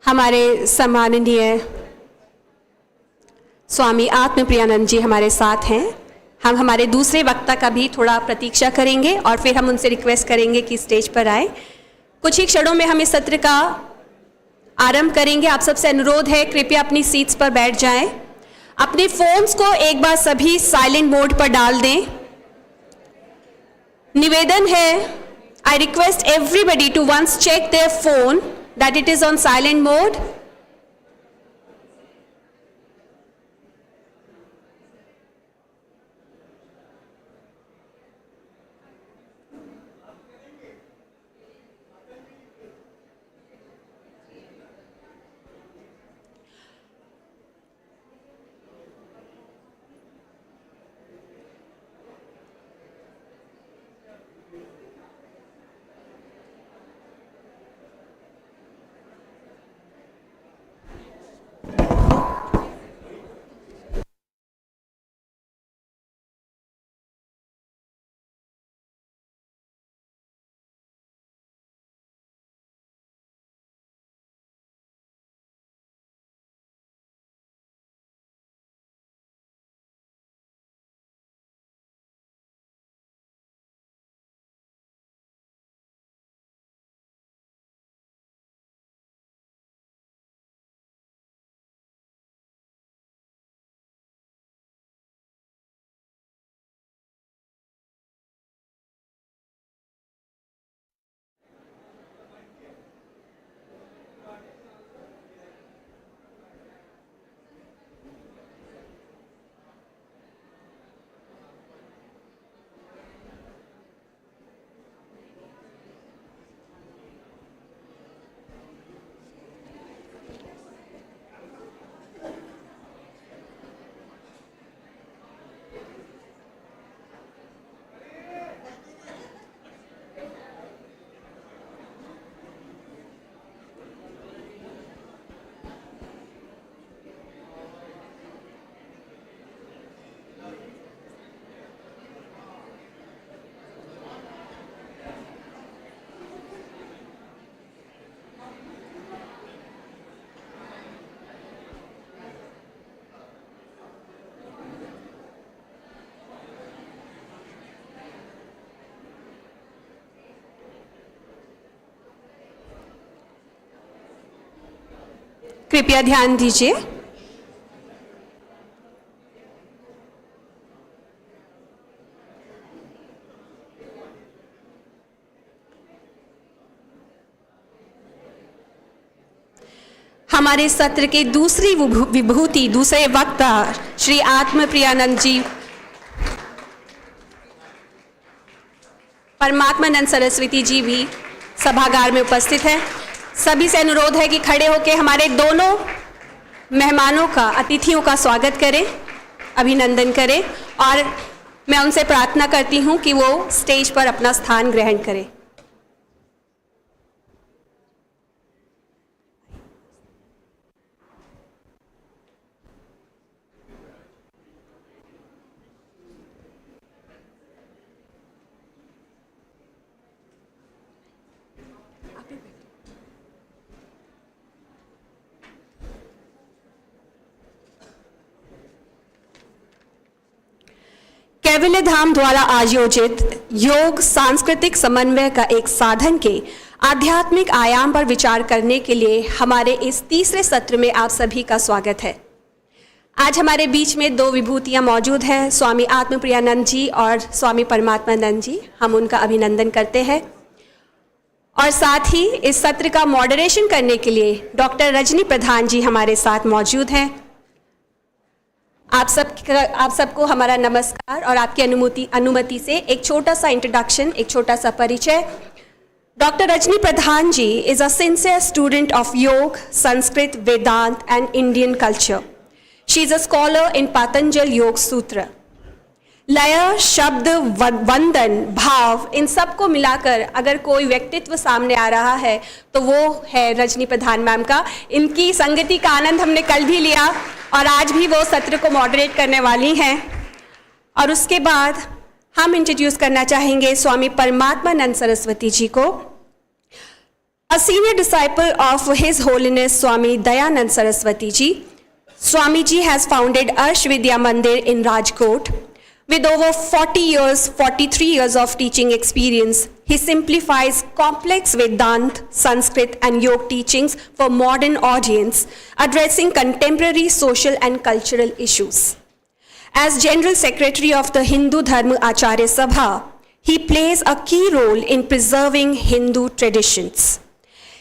हमारे सम्माननीय स्वामी आत्मप्रियानंद जी हमारे साथ हैं। हम हमारे दूसरे वक्ता का भी थोड़ा प्रतीक्षा करेंगे और फिर हम उनसे रिक्वेस्ट करेंगे कि स्टेज पर आए। कुछ ही क्षणों में हम इस सत्र का आरंभ करेंगे। आप सबसे अनुरोध है कृपया अपनी सीट्स पर बैठ जाएं। अपने फोन्स को एक बार सभी साइलेंट मोड पर डाल दें। निवेदन है, I request everybody to once check their phone that it is on silent mode. कृपया ध्यान दीजिए। हमारे सत्र के दूसरी विभूति, दूसरे वक्ता श्री आत्मप्रियानंद जी परमात्मानंद सरस्वती जी भी सभागार में उपस्थित हैं। सभी से अनुरोध है कि खड़े होकर हमारे दोनों मेहमानों का, अतिथियों का स्वागत करें, अभिनंदन करें और मैं उनसे प्रार्थना करती हूं कि वो स्टेज पर अपना स्थान ग्रहण करें। कैवल्य धाम द्वारा आयोजित योग सांस्कृतिक समन्वय का एक साधन के आध्यात्मिक आयाम पर विचार करने के लिए हमारे इस तीसरे सत्र में आप सभी का स्वागत है। आज हमारे बीच में दो विभूतियां मौजूद हैं, स्वामी आत्मप्रियानंद जी और स्वामी परमात्मानंद जी। हम उनका अभिनंदन करते हैं। और साथ ही इस सत्र का मॉडरेशन करने के लिए डॉक्टर रजनी प्रधान जी हमारे साथ मौजूद हैं। आप सबको हमारा नमस्कार और आपकी अनुमति से एक छोटा सा इंट्रोडक्शन, एक छोटा सा परिचय। Doctor Rajni Pradhan ji is a sincere student of Yoga, Sanskrit, Vedant and Indian culture. She is a scholar in Patanjali Yoga Sutra. लय, शब्द, वंदन, भाव, इन सबको मिलाकर अगर कोई व्यक्तित्व सामने आ रहा है तो वो है रजनी प्रधान मैम का। इनकी संगति का आनंद हमने कल भी लिया और आज भी वो सत्र को मॉडरेट करने वाली हैं। और उसके बाद हम इंट्रोड्यूस करना चाहेंगे स्वामी परमात्मानंद सरस्वती जी को। A senior disciple of His Holiness Swami Dayanand Saraswati ji, Swami ji has founded Arsha Vidya Mandir in Rajkot. With over 43 years of teaching experience, he simplifies complex Vedant, Sanskrit and Yoga teachings for modern audience, addressing contemporary social and cultural issues. As General Secretary of the Hindu Dharma Acharya Sabha, he plays a key role in preserving Hindu traditions.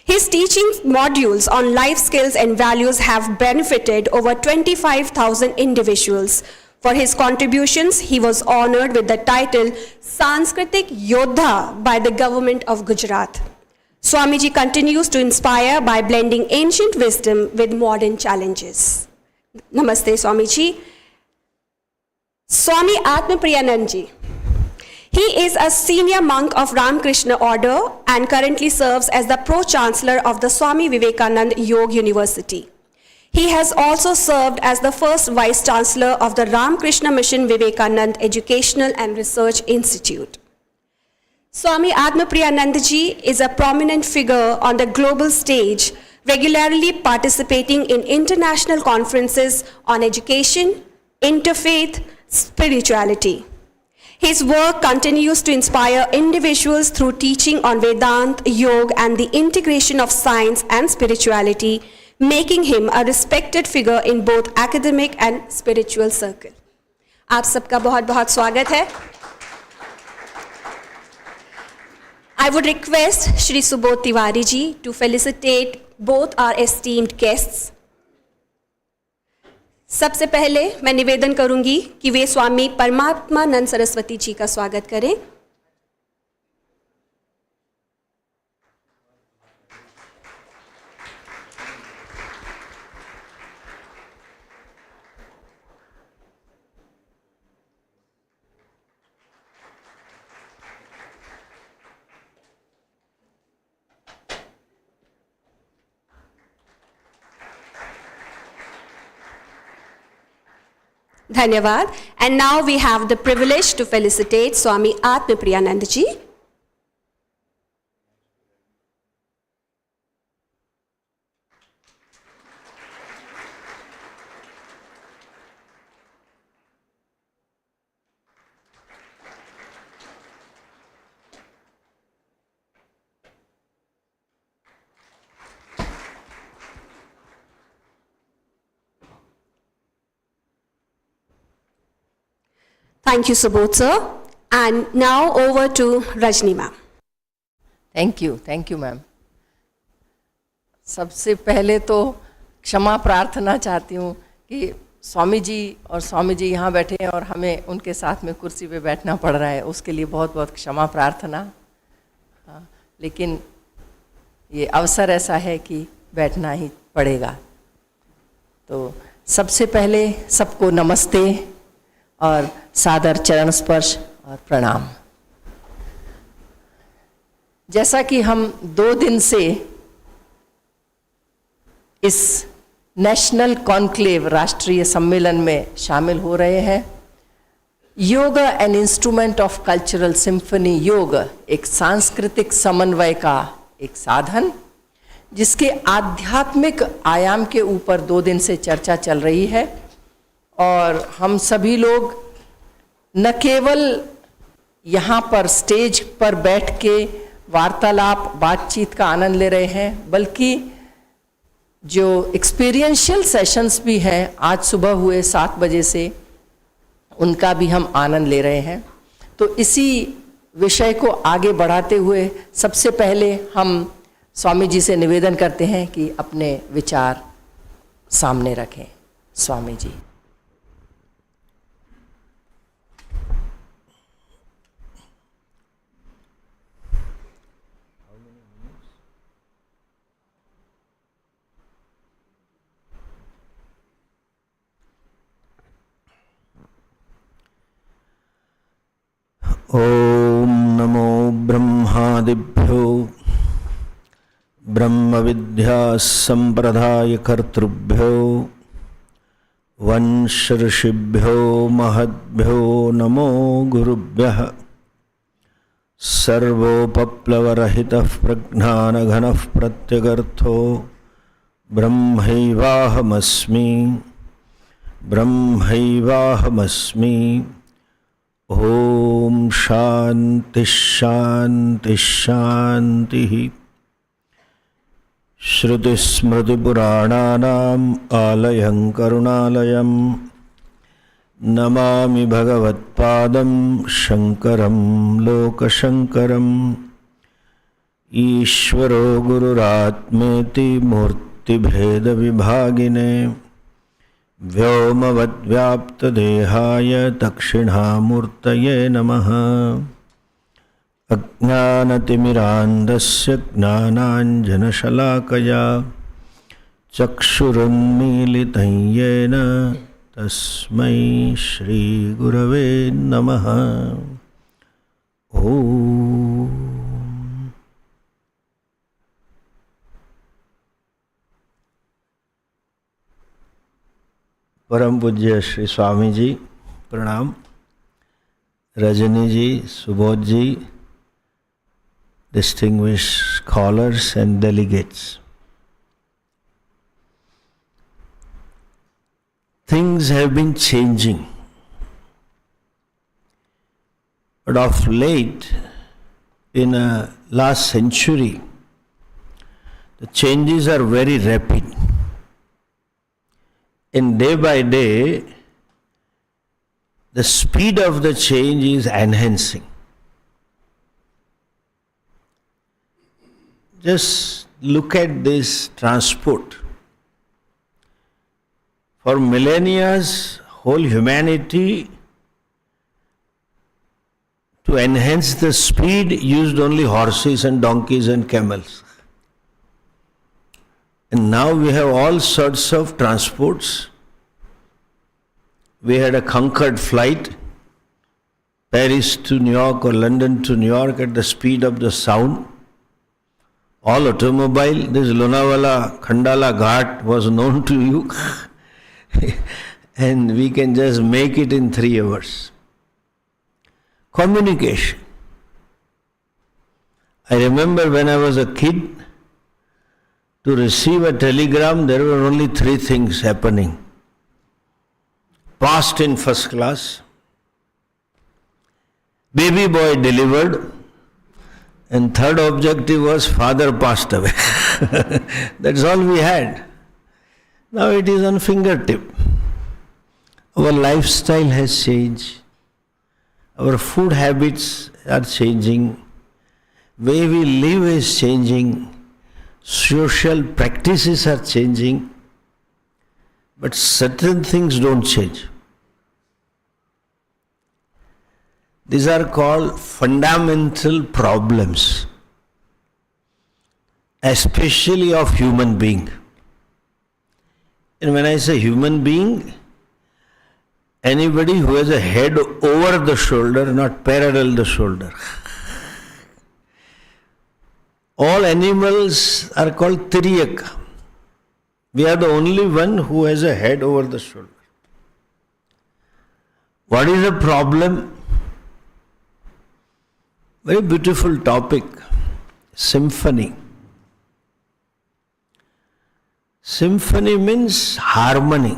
His teaching modules on life skills and values have benefited over 25,000 individuals. For his contributions, he was honored with the title Sanskritik Yodha by the government of Gujarat. Swamiji continues to inspire by blending ancient wisdom with modern challenges. Namaste, Swamiji. Swami Atmapriyananda ji. He is a senior monk of Ramakrishna order and currently serves as the Pro-Chancellor of the Swami Vivekananda Yoga University. He has also served as the first Vice-Chancellor of the Ramakrishna Mission Vivekananda Educational and Research Institute. Swami Atmapriyananda ji is a prominent figure on the global stage, regularly participating in international conferences on education, interfaith, spirituality. His work continues to inspire individuals through teaching on Vedanta, Yoga and the integration of science and spirituality, making him a respected figure in both academic and spiritual circle. आप सबका बहुत बहुत स्वागत है। I would request Shri Subodh Tiwari ji to felicitate both our esteemed guests. सबसे पहले मैं निवेदन करूंगी कि वे स्वामी परमात्मानंद सरस्वती जी का स्वागत करें। धन्यवाद. And now we have the privilege to felicitate Swami Atmapriyananda ji. Thank you, Subodh sir. And now over to Rajni ma'am. Thank you ma'am. सबसे पहले तो क्षमा प्रार्थना चाहती हूँ कि स्वामी जी और स्वामी जी यहाँ बैठे हैं और हमें उनके साथ में कुर्सी पे बैठना पड़ रहा है, उसके लिए बहुत बहुत क्षमा प्रार्थना। लेकिन ये अवसर ऐसा है कि बैठना ही पड़ेगा। तो सबसे पहले सबको नमस्ते और सादर चरण स्पर्श और प्रणाम। जैसा कि हम 2 दिन से इस नेशनल कॉन्क्लेव राष्ट्रीय सम्मेलन में शामिल हो रहे हैं, योग an instrument of cultural symphony, योग एक सांस्कृतिक समन्वय का एक साधन, जिसके आध्यात्मिक आयाम के ऊपर 2 दिन से चर्चा चल रही है। और हम सभी लोग न केवल यहाँ पर स्टेज पर बैठ के वार्तालाप बातचीत का आनंद ले रहे हैं, बल्कि जो एक्सपीरियंशियल सेशंस भी हैं आज सुबह हुए 7 बजे से, उनका भी हम आनंद ले रहे हैं। तो इसी विषय को आगे बढ़ाते हुए सबसे पहले हम स्वामी जी से निवेदन करते हैं कि अपने विचार सामने रखें। स्वामी जी। ओम नमो ब्रह्मादिभ्यो ब्रह्म विद्या संप्रदाय कर्तृभ्यो वंश ऋषिभ्यो महद्भ्यो नमो गुरुभ्यः। सर्वोपप्लवरहितः प्रज्ञानघनः प्रत्यगर्थो ब्रह्मैवाहमस्मि ब्रह्मैवाहमस्मि। ओम शांति शांति शांति। श्रुतिस्मृतिपुराणानाम् आलयं करुणालयं नमामि भगवत्पादं शंकरं लोकशंकरम्। ईश्वरो गुरुरात्मेति मूर्तिभेदविभागिने व्योमवद्व्याप्तदेहाय दक्षिणामूर्तये नमः। अज्ञानतिमिरान्धस्य ज्ञानाञ्जनशलाकया चक्षुरुन्मीलितं येन तस्मै श्रीगुरवे नमः। ओम। परम पूज्य श्री स्वामी जी प्रणाम। रजनी जी, सुबोध जी, distinguished scholars and delegates. Things have been changing, but of late, in the last century, the changes are very rapid. And day by day, the speed of the change is enhancing. Just look at this transport. For millennia, whole humanity, to enhance the speed, used only horses and donkeys and camels. And now we have all sorts of transports. We had a Concorde flight, Paris to New York or London to New York at the speed of the sound. All automobile. This Lonavala Khandala Ghat was known to you. And we can just make it in 3 hours. Communication. I remember when I was a kid, to receive a telegram, there were only 3 things happening. Passed in first class, baby boy delivered, and third objective was father passed away. That's all we had. Now it is on fingertip. Our lifestyle has changed. Our food habits are changing. Way we live is changing. Social practices are changing. But certain things don't change. These are called fundamental problems, especially of human being. And when I say human being, anybody who has a head over the shoulder, not parallel the shoulder. All animals are called Tiryaka. We are the only one who has a head over the shoulder. What is the problem? Very beautiful topic. Symphony. Symphony means harmony.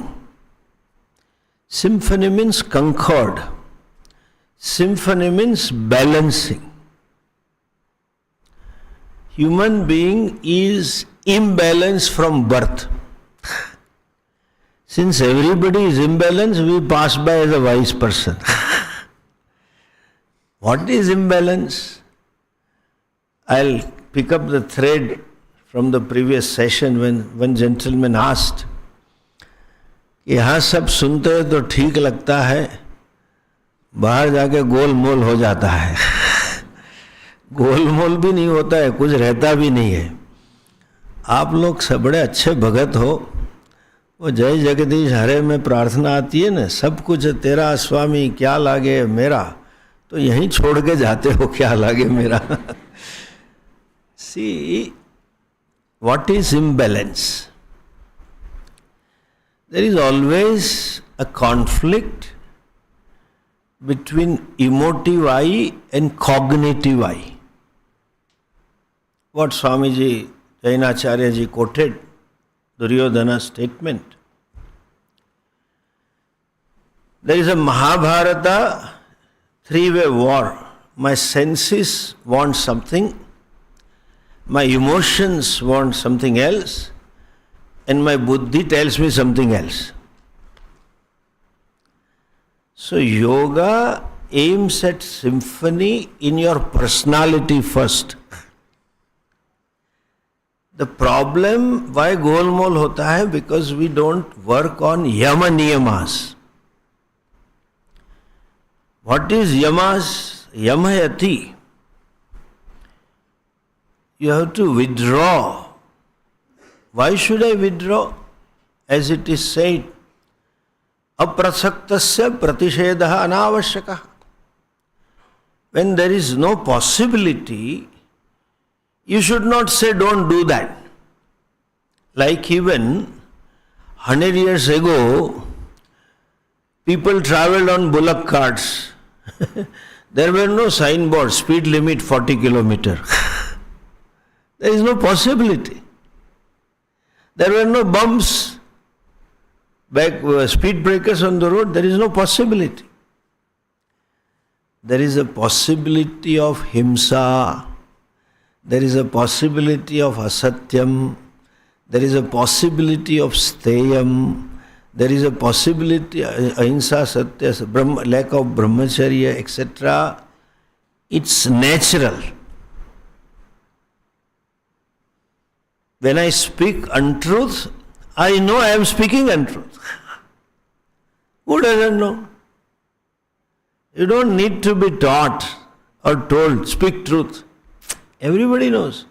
Symphony means concord. Symphony means balancing. Human being is imbalanced from birth. Since everybody is imbalanced, we pass by as a wise person. What is imbalance? I'll pick up the thread from the previous session when one gentleman asked, यहाँ सब सुनते हैं तो ठीक लगता है, बाहर जाके गोलमोल हो जाता है। गोलमोल भी नहीं होता है, कुछ रहता भी नहीं है। आप लोग सब बड़े अच्छे भगत हो, वो जय जगदीश हरे में प्रार्थना आती है ना, सब कुछ तेरा स्वामी क्या लागे मेरा, तो यहीं छोड़ के जाते हो क्या लागे मेरा। See, what is imbalance? There is always a conflict between emotive I and cognitive I. What Swamiji Jainacharya ji quoted, Duryodhana's statement. There is a Mahabharata three-way war. My senses want something, my emotions want something else, and my buddhi tells me something else. So yoga aims at symphony in your personality first. The problem why golmol hota hai, because we don't work on yama niyamas. What is yamas? Yamayati. You have to withdraw. Why should I withdraw? As it is said, aprasaktasya pratishedaha anavashyakah. When there is no possibility, you should not say don't do that. Like even 100 years ago, people travelled on bullock carts. There were no signboards, speed limit 40 kilometer. There is no possibility. There were no bumps, speed breakers on the road. There is no possibility. There is a possibility of himsa. There is a possibility of asatyam. There is a possibility of steyam. There is a possibility of ahimsa, satya, lack of brahmacharya, etc. It's natural. When I speak untruth, I know I am speaking untruth. Who doesn't know? You don't need to be taught or told, speak truth. Everybody knows.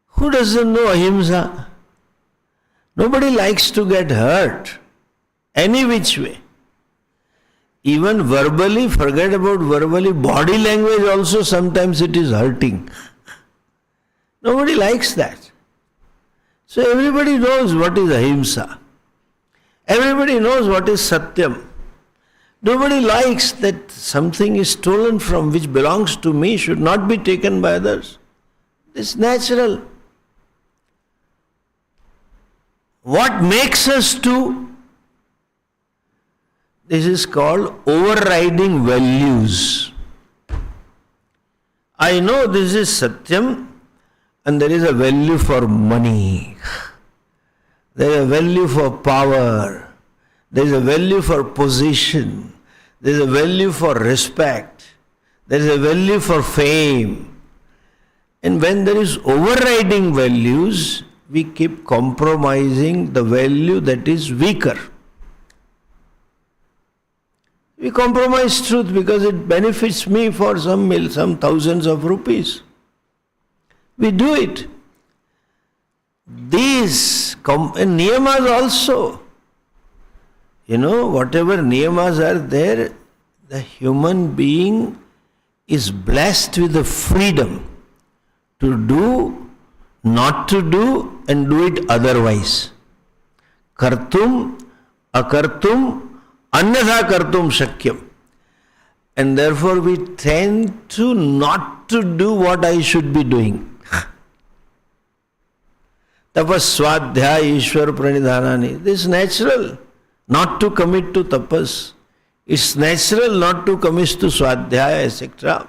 Who doesn't know ahimsa? Nobody likes to get hurt, any which way. Even verbally, forget about verbally, body language also sometimes it is hurting. Nobody likes that. So everybody knows what is ahimsa. Everybody knows what is satyam. Nobody likes that something is stolen from which belongs to me should not be taken by others. It's natural. What makes us to? This is called overriding values. I know this is satyam and there is a value for money. There is a value for power. There is a value for position. There is a value for respect. There is a value for fame. And when there is overriding values, we keep compromising the value that is weaker. We compromise truth because it benefits me for some thousands of rupees. We do it. These niyamas also. Whatever niyamas are there, the human being is blessed with the freedom to do, not to do, and do it otherwise. Kartum, akartum, anyatha kartum shakyam. And therefore we tend to not to do what I should be doing. Tapas swadhyaya ishwar pranidhanani. This is natural. Not to commit to tapas. It's natural not to commit to Swadhyaya, etc.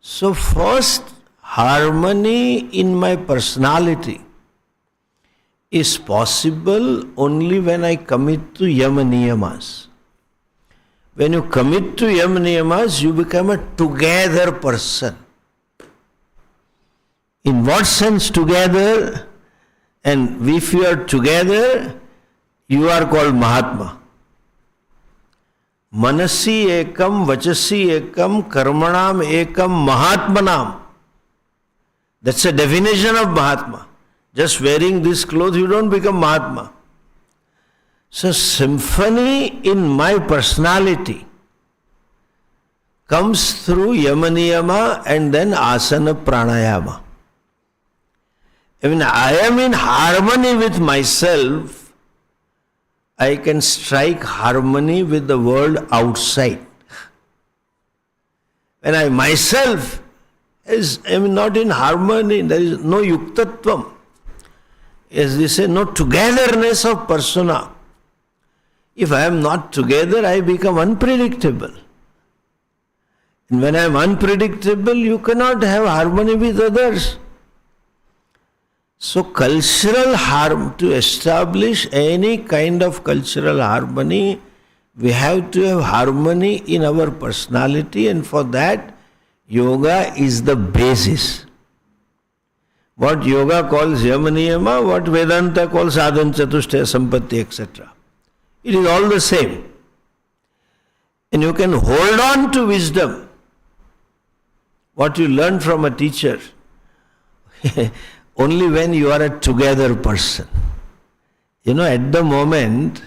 So first, harmony in my personality is possible only when I commit to Yama Niyamas. When you commit to Yama Niyamas, you become a together person. In what sense together? And if you are together, you are called Mahatma. Manasi ekam, vachasi ekam, karmanam ekam, Mahatmanam. That's a definition of Mahatma. Just wearing this clothes, you don't become Mahatma. So symphony in my personality comes through Yama Niyama and then Asana Pranayama. When I am in harmony with myself, I can strike harmony with the world outside. When I myself am not in harmony, there is no yuktatvam. As they say, no togetherness of persona. If I am not together, I become unpredictable. And when I am unpredictable, you cannot have harmony with others. So cultural to establish any kind of cultural harmony, we have to have harmony in our personality, and for that, yoga is the basis. What yoga calls Yama Niyama, what Vedanta calls Sadhana Chatushtaya Sampatti, etc. It is all the same. And you can hold on to wisdom, what you learn from a teacher, only when you are a together person. You know, at the moment,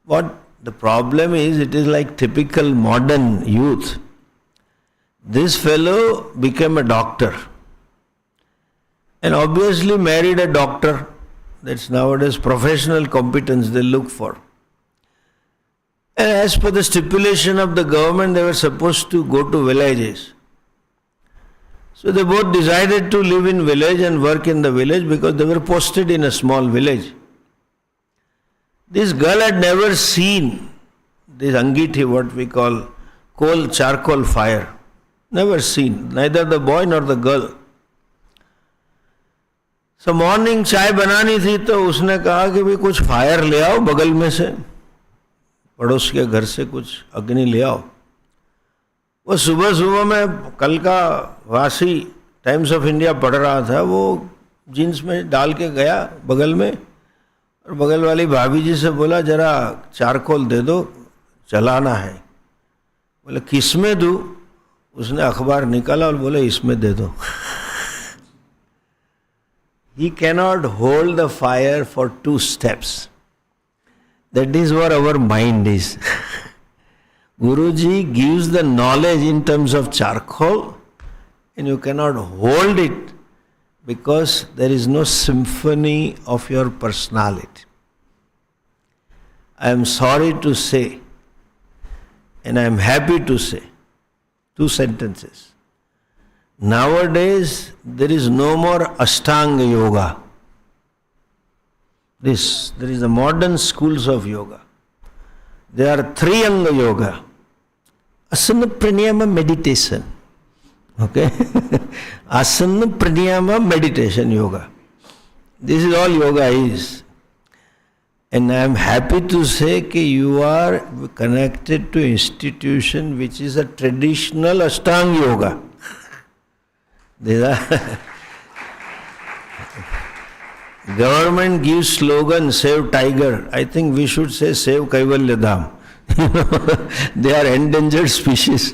what the problem is, it is like typical modern youth. This fellow became a doctor and obviously married a doctor. That's nowadays professional competence they look for. And as per the stipulation of the government, they were supposed to go to villages. So they both decided to live in village and work in the village because they were posted in a small village. This girl had never seen this Angiti, what we call charcoal fire. Never seen, neither the boy nor the girl. So morning चाय बनानी थी तो उसने कहा कि भी कुछ fire ले आओ बगल में से, पड़ोस के घर से कुछ अग्नि ले आओ. वो सुबह सुबह में कल का वासी टाइम्स ऑफ इंडिया पढ़ रहा था, वो जीन्स में डाल के गया बगल में और बगल वाली भाभी जी से बोला जरा चारकोल दे दो, जलाना है. बोले किस में दूँ? उसने अखबार निकाला और बोले इसमें दे दो. He cannot hold the fire for 2 steps. That is what our mind is. Guruji gives the knowledge in terms of charcoal and you cannot hold it because there is no symphony of your personality. I am sorry to say and I am happy to say 2 sentences. Nowadays, there is no more Ashtanga Yoga. There is the modern schools of yoga. There are 3 Anga Yoga. Asana Pranayama meditation. Okay? Asana Pranayama meditation yoga. This is all yoga is. And I am happy to say that you are connected to institution which is a traditional Ashtanga Yoga. These are government gives slogan, save tiger. I think we should say save Kaivalyadhama. They are endangered species.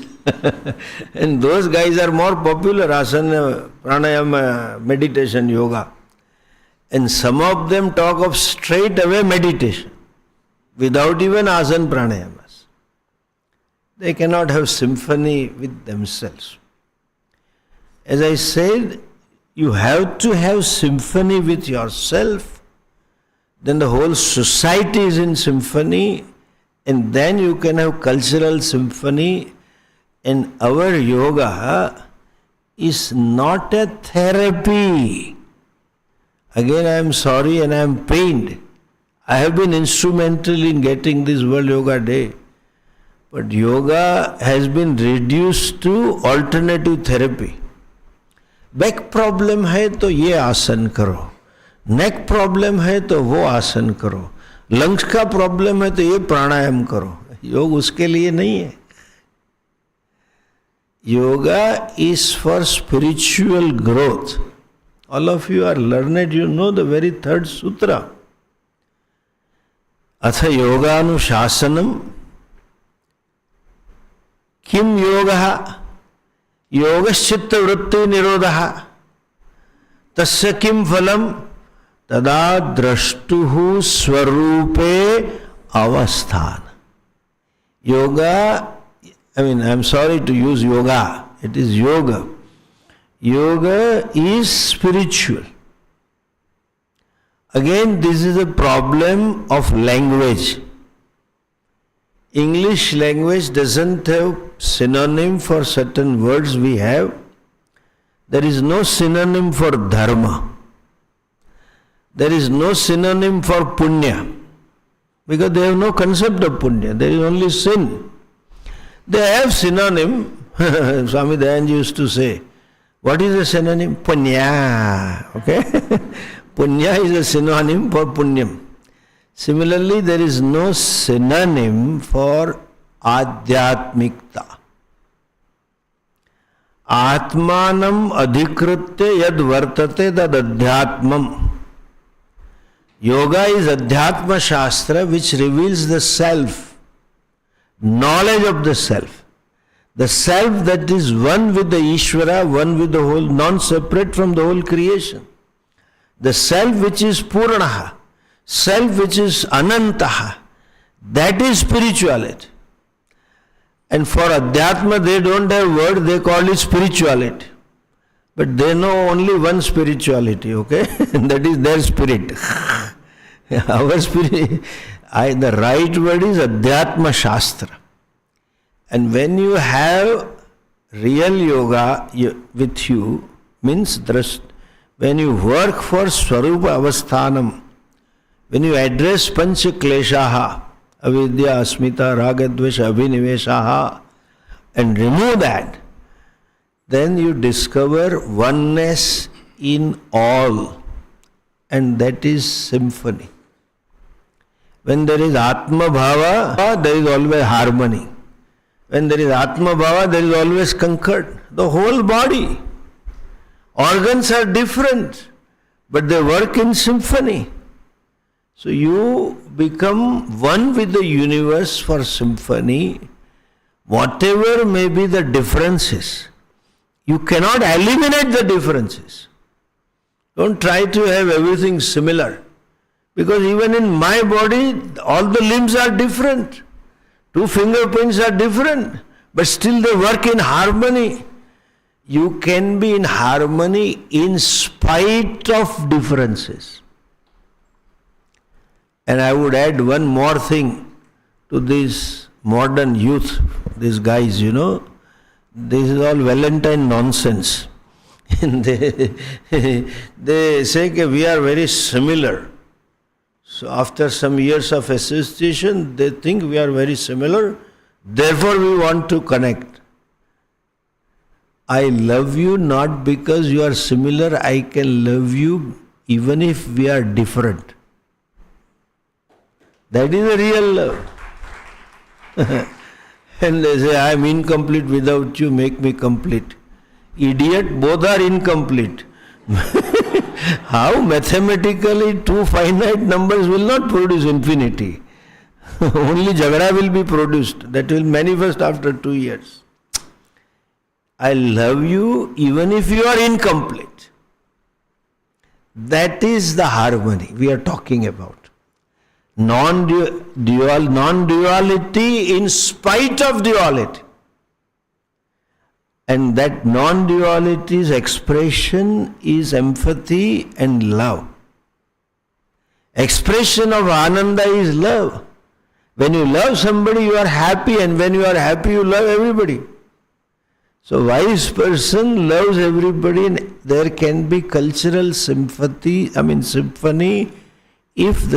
And those guys are more popular, asana, pranayama, meditation, yoga. And some of them talk of straight away meditation, without even asana pranayamas. They cannot have symphony with themselves. As I said, you have to have symphony with yourself, then the whole society is in symphony, and then you can have cultural symphony. And our yoga is not a therapy. Again, I am sorry and I am pained. I have been instrumental in getting this World Yoga Day. But yoga has been reduced to alternative therapy. Back problem है तो ये आसन करो, neck problem है तो वो आसन करो, lungs का problem है तो ये प्राणायाम करो. योग उसके लिए नहीं है. Yoga is for spiritual growth. All of you are learned, you know the very third sutra. Atha yoganuशासनम किम योगः योगश्चित्त वृत्ति निरोधः तस्य किम फलम तदा द्रष्टुः स्वरूपे अवस्थान. Yoga, I am sorry to use yoga, it is yoga. Yoga is spiritual. Again, this is a problem of language. English language doesn't have synonym for certain words we have. There is no synonym for dharma. There is no synonym for punya. Because they have no concept of punya. There is only sin. They have synonym. Swami Dayanji used to say, what is a synonym? Punya. Okay? Punya is a synonym for punyam. Similarly, there is no synonym for adhyatmikta. Atmanam adhikritya yad vartate tad adhyatmam. Yoga is adhyatma shastra which reveals the self, knowledge of the self. The self that is one with the Ishvara, one with the whole, non-separate from the whole creation. The self which is Puranaha, self which is Anantaha, that is spirituality. And for Adhyatma they don't have word, they call it spirituality. But they know only one spirituality, okay? That is their spirit. Our spirit, the right word is Adhyatma Shastra. And when you have real yoga with you, means when you work for Swarupa Avasthanam, when you address Pancha Kleshaha, Avidya, Asmita, Ragadvesha, Abhiniveshaha, and remove that, then you discover oneness in all, and that is symphony. When there is Atma Bhava, there is always harmony. When there is Atma Bhava, there is always concord. The whole body. Organs are different, but they work in symphony. So you become one with the universe for symphony. Whatever may be the differences, you cannot eliminate the differences. Don't try to have everything similar. Because even in my body, all the limbs are different. 2 fingerprints are different, but still they work in harmony. You can be in harmony in spite of differences. And I would add one more thing to this modern youth, these guys, this is all Valentine nonsense. they say that we are very similar. So after some years of association, they think we are very similar, therefore we want to connect. I love you not because you are similar, I can love you even if we are different. That is a real love. And they say, I am incomplete without you, make me complete. Idiot, both are incomplete. How mathematically 2 finite numbers will not produce infinity. Only jagada will be produced. That will manifest after 2 years. I love you even if you are incomplete. That is the harmony we are talking about. Non-duality in spite of duality. And that non-duality's expression is empathy and love. Expression of Ananda is love. When you love somebody, you are happy, and when you are happy, you love everybody. So wise person loves everybody, and there can be cultural symphony if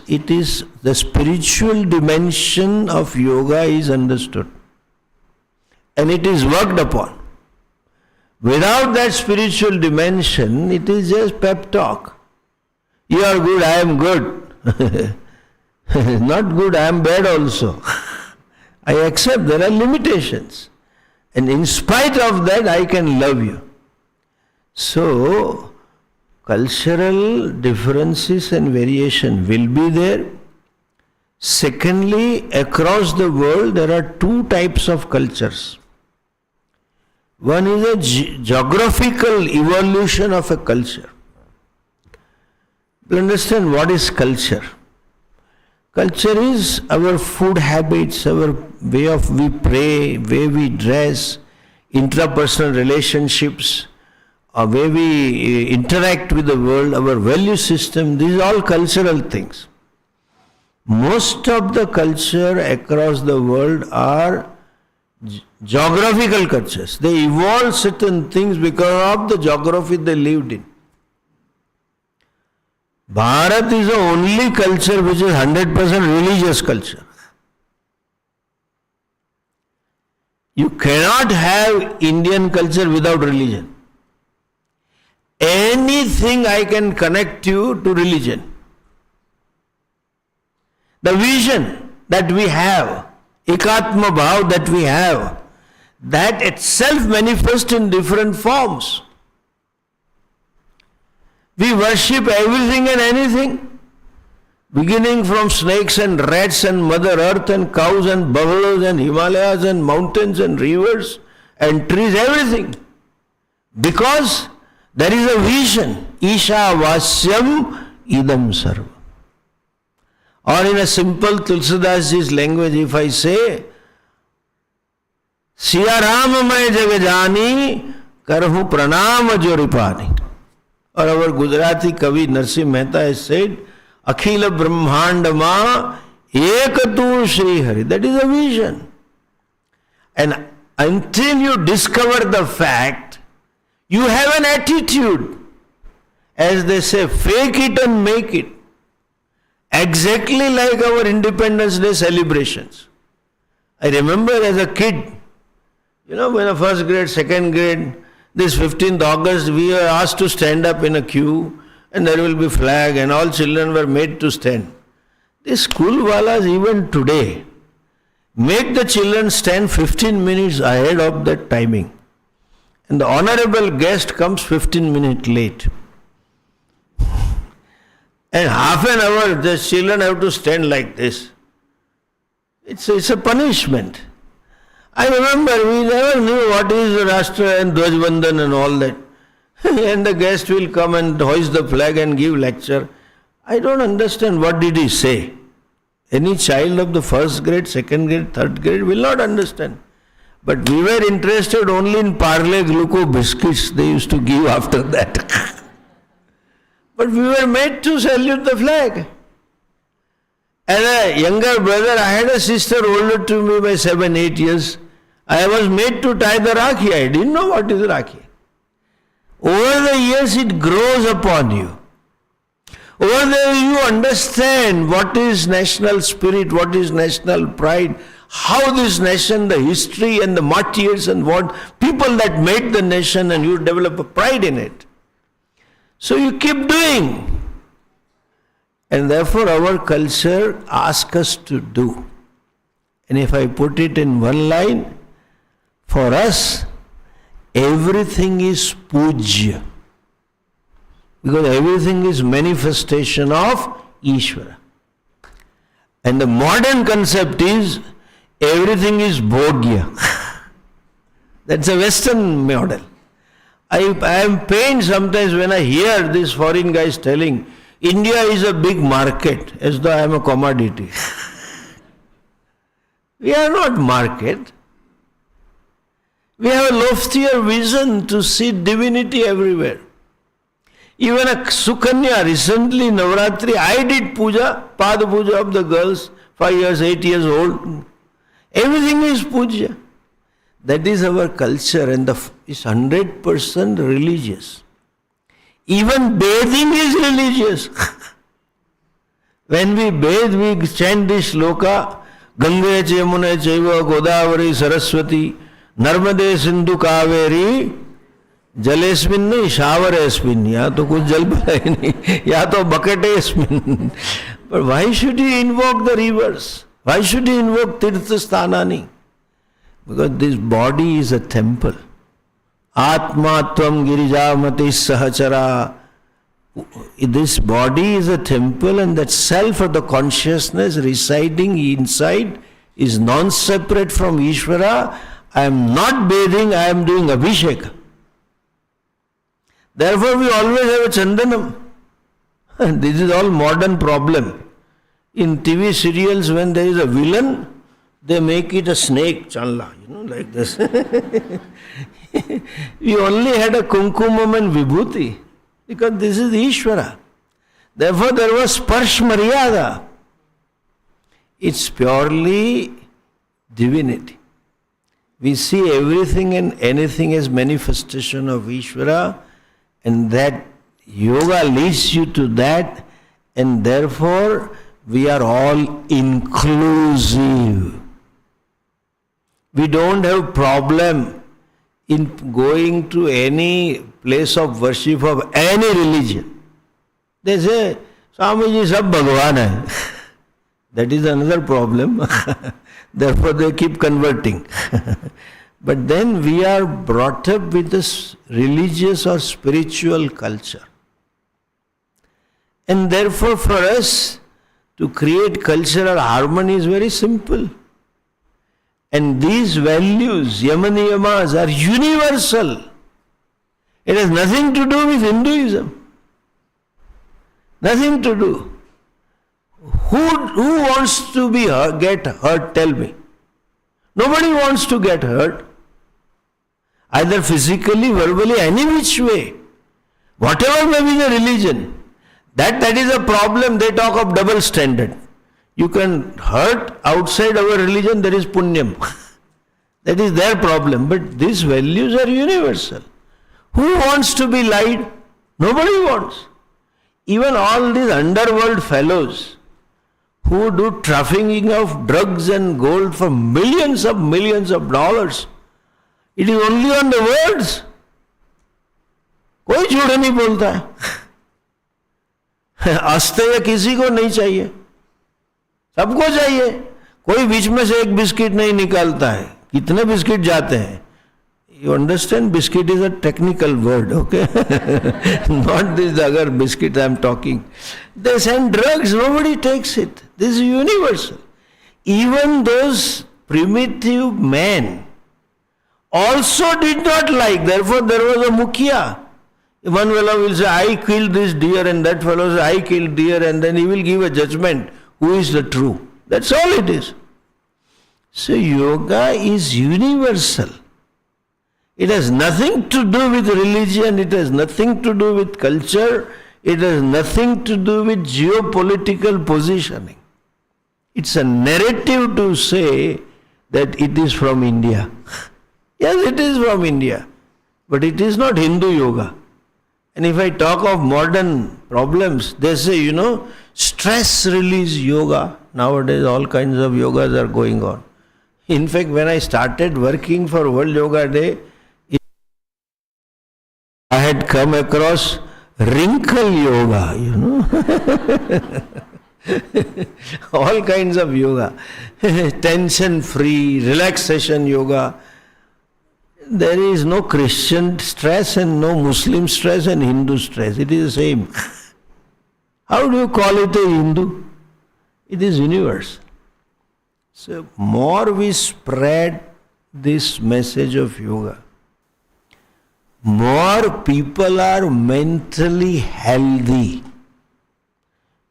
it is the spiritual dimension of yoga is understood and it is worked upon. Without that spiritual dimension, it is just pep talk. You are good, I am good. Not good, I am bad also. I accept there are limitations. And in spite of that, I can love you. So, cultural differences and variation will be there. Secondly, across the world, there are two types of cultures. One is a geographical evolution of a culture. You understand what is culture? Culture is our food habits, our way of we pray, way we dress, intrapersonal relationships, our way we interact with the world, our value system. These are all cultural things. Most of the culture across the world are geographical cultures. They evolved certain things because of the geography they lived in. Bharat is the only culture which is 100% religious culture. You cannot have Indian culture without religion. Anything I can connect you to religion. The vision that we have, ekatma bhav that we have, that itself manifests in different forms. We worship everything and anything, beginning from snakes and rats and Mother Earth and cows and buffaloes and Himalayas and mountains and rivers and trees, everything. Because there is a vision, Isha Vasyam Idam Sarva. Or in a simple Tulsidas ji's language, if I say, Siya Ram mai jagajani, karhu pranam joripani. Or our Gujarati Kavi Narsimha Mehta has said, Akhila Brahmandama Ekatu Shri Hari. That is a vision. And until you discover the fact, you have an attitude. As they say, fake it and make it. Exactly like our Independence Day celebrations. I remember as a kid, when a first grade, second grade, this 15th August, we were asked to stand up in a queue and there will be flag and all children were made to stand. The school walas even today make the children stand 15 minutes ahead of that timing. And the honorable guest comes 15 minutes late. And half an hour the children have to stand like this. It's a punishment. I remember we never knew what is Rashtra and Dwajvandan and all that. And the guest will come and hoist the flag and give lecture. I don't understand what did he say. Any child of the first grade, second grade, third grade will not understand. But we were interested only in Parle Gluco biscuits they used to give after that. But we were made to salute the flag. As a younger brother, I had a sister older to me by 7-8 years. I was made to tie the Rakhi. I didn't know what is Rakhi. Over the years it grows upon you. Over there you understand what is national spirit, what is national pride, how this nation, the history and the martyrs and what people that made the nation, and you develop a pride in it. So you keep doing. And therefore our culture asks us to do. And if I put it in one line, for us, everything is pujya. Because everything is manifestation of Ishvara. And the modern concept is, everything is bhogya. That's a Western model. I am pained sometimes when I hear these foreign guys telling, India is a big market, as though I am a commodity. We are not market. We have a loftier vision to see divinity everywhere. Even a Sukanya, recently Navratri, I did puja, Pada puja of the girls, 5 years, 8 years old. Everything is puja. That is our culture, and is 100% religious. Even bathing is religious. When we bathe, we chant this shloka, Gange Yamune Chaiva Godavari Saraswati Narmade Sindhu Kaveri Jalesmin नहीं shower एस्मिन, या तो कुछ जल भरा ही नहीं, या तो bucket एस्मिन. But why should he invoke the rivers? Why should he invoke Tirtha Sthanani? Because this body is a temple. Atma Tvam Girijamati Sahachara. This body is a temple, and that self or the consciousness residing inside is non-separate from Ishvara. I am not bathing, I am doing Abhishek. Therefore we always have a chandanam. This is all modern problem. In TV serials, when there is a villain, they make it a snake, chanla, like this. We only had a kumkumam and vibhuti, because this is Ishvara. Therefore there was sparsh maryada. It's purely divinity. We see everything and anything as manifestation of Ishvara, and that yoga leads you to that, and therefore we are all inclusive. We don't have problem in going to any place of worship of any religion. They say, Swamiji, sab Bhagwan hai. That is another problem. Therefore they keep converting. But then we are brought up with this religious or spiritual culture. And therefore for us to create cultural harmony is very simple. And these values, yama-niyamas, are universal. It has nothing to do with Hinduism. Nothing to do. Who wants to be hurt, get hurt? Tell me. Nobody wants to get hurt. Either physically, verbally, any which way. Whatever may be the religion. That is a problem. They talk of double standard. You can hurt outside our religion, there is punyam. That is their problem. But these values are universal. Who wants to be lied? Nobody wants. Even all these underworld fellows who do trafficking of drugs and gold for millions of dollars, it is only on the words. कोई झूठ नहीं बोलता है. अस्तेय किसी को नहीं चाहिए, सबको चाहिए. कोई बीच में से एक बिस्किट नहीं निकालता है. कितने बिस्किट जाते हैं? You understand, biscuit is a technical word, okay? Not this other biscuit I am talking. They send drugs, nobody takes it. This is universal. Even those primitive men also did not like. Therefore there was a mukhiya. One fellow will say, I killed this deer, and that fellow will say, I killed deer, and then he will give a judgment. Who is the true? That's all it is. So yoga is universal. It has nothing to do with religion, it has nothing to do with culture, it has nothing to do with geopolitical positioning. It's a narrative to say that it is from India. Yes, it is from India, but it is not Hindu yoga. And if I talk of modern problems, they say, stress release yoga. Nowadays all kinds of yogas are going on. In fact, when I started working for World Yoga Day, I had come across wrinkle yoga, all kinds of yoga, tension-free, relaxation yoga. There is no Christian stress and no Muslim stress and Hindu stress. It is the same. How do you call it a Hindu? It is universal. So more we spread this message of yoga, more people are mentally healthy.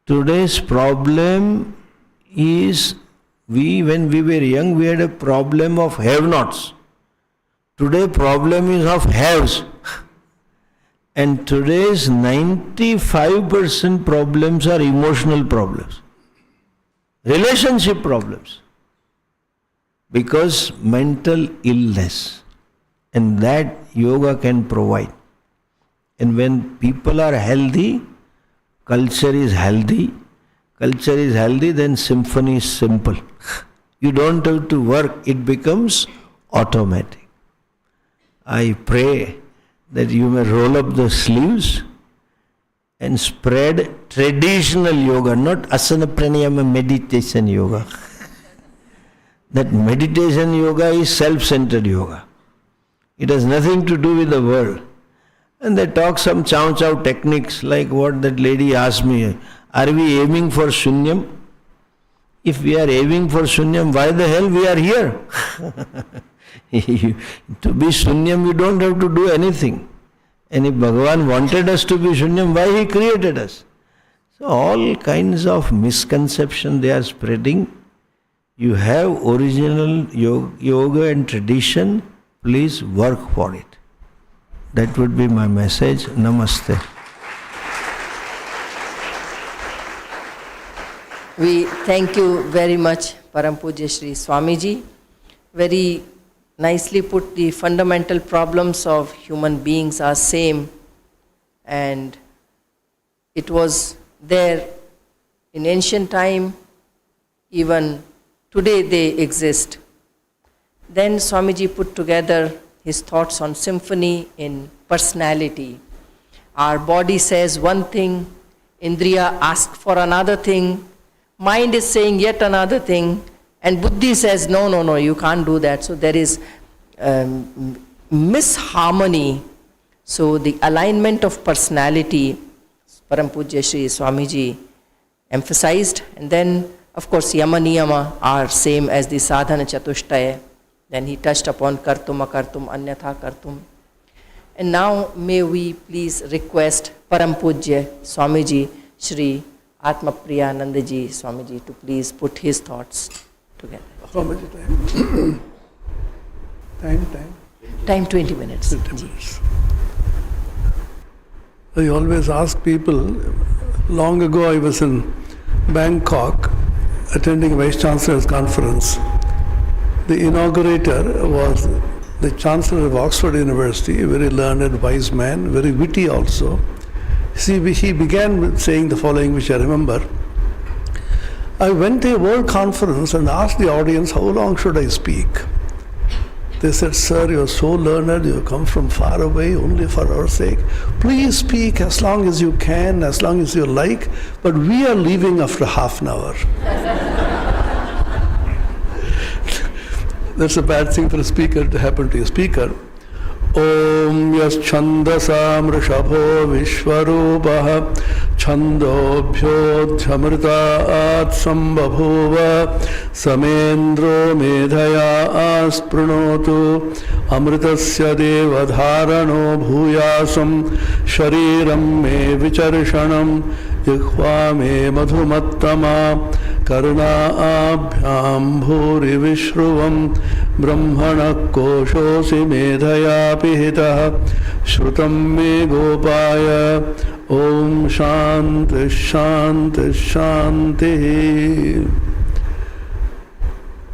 Today's problem is, when we were young, we had a problem of have-nots. Today problem is of haves. And today's 95% problems are emotional problems, relationship problems, because mental illness, and that yoga can provide. And when people are healthy, culture is healthy, culture is healthy, then symphony is simple. You don't have to work, it becomes automatic. I pray that you may roll up the sleeves and spread traditional yoga, not asana pranayama meditation yoga. That meditation yoga is self-centered yoga. It has nothing to do with the world. And they talk some chow techniques like what that lady asked me. Are we aiming for shunyam? If we are aiming for shunyam, why the hell we are here? To be shunyam, you don't have to do anything. And if Bhagavan wanted us to be shunyam, why he created us? So all kinds of misconception they are spreading. You have original yoga and tradition, please work for it. That would be my message. Namaste. We thank you very much, Param Pujya Shri Swamiji. Very nicely put, the fundamental problems of human beings are same, and it was there in ancient time, even today they exist. Then Swamiji put together his thoughts on symphony in personality. Our body says one thing, Indriya asks for another thing, mind is saying yet another thing, and Buddhi says, no, you can't do that. So there is misharmony. So the alignment of personality, Param Pujya Shri Swamiji emphasized. And then, of course, Yama Niyama are same as the Sadhana Chatushtaya. Then he touched upon Kartum, Akartum, Anyatha Kartum. And now may we please request Param Pujya Swamiji Shri Atmapriyananda ji Swamiji to please put his thoughts together. How much time? Time 20 minutes. 20 minutes. I always ask people, long ago I was in Bangkok attending a Vice Chancellor's conference. The inaugurator was the Chancellor of Oxford University, a very learned, wise man, very witty also. See, he began with saying the following, which I remember. I went to a world conference and asked the audience, how long should I speak? They said, sir, you are so learned, you come from far away only for our sake. Please speak as long as you can, as long as you like, but we are leaving after half an hour. That's a bad thing for a speaker to happen to a speaker. Om yas chandasam rishabho vishwarupah chandobhyo dhyamritaat sambhabhuva samendro medhaya aspranotu amritasya devadharano bhuyasam shariram me vicharshanam jikhva me madhumattama karuna bhuri vishruvam brahmana koshosi medhaya pihitah shrutam me gopaya om shanti shanti shanti.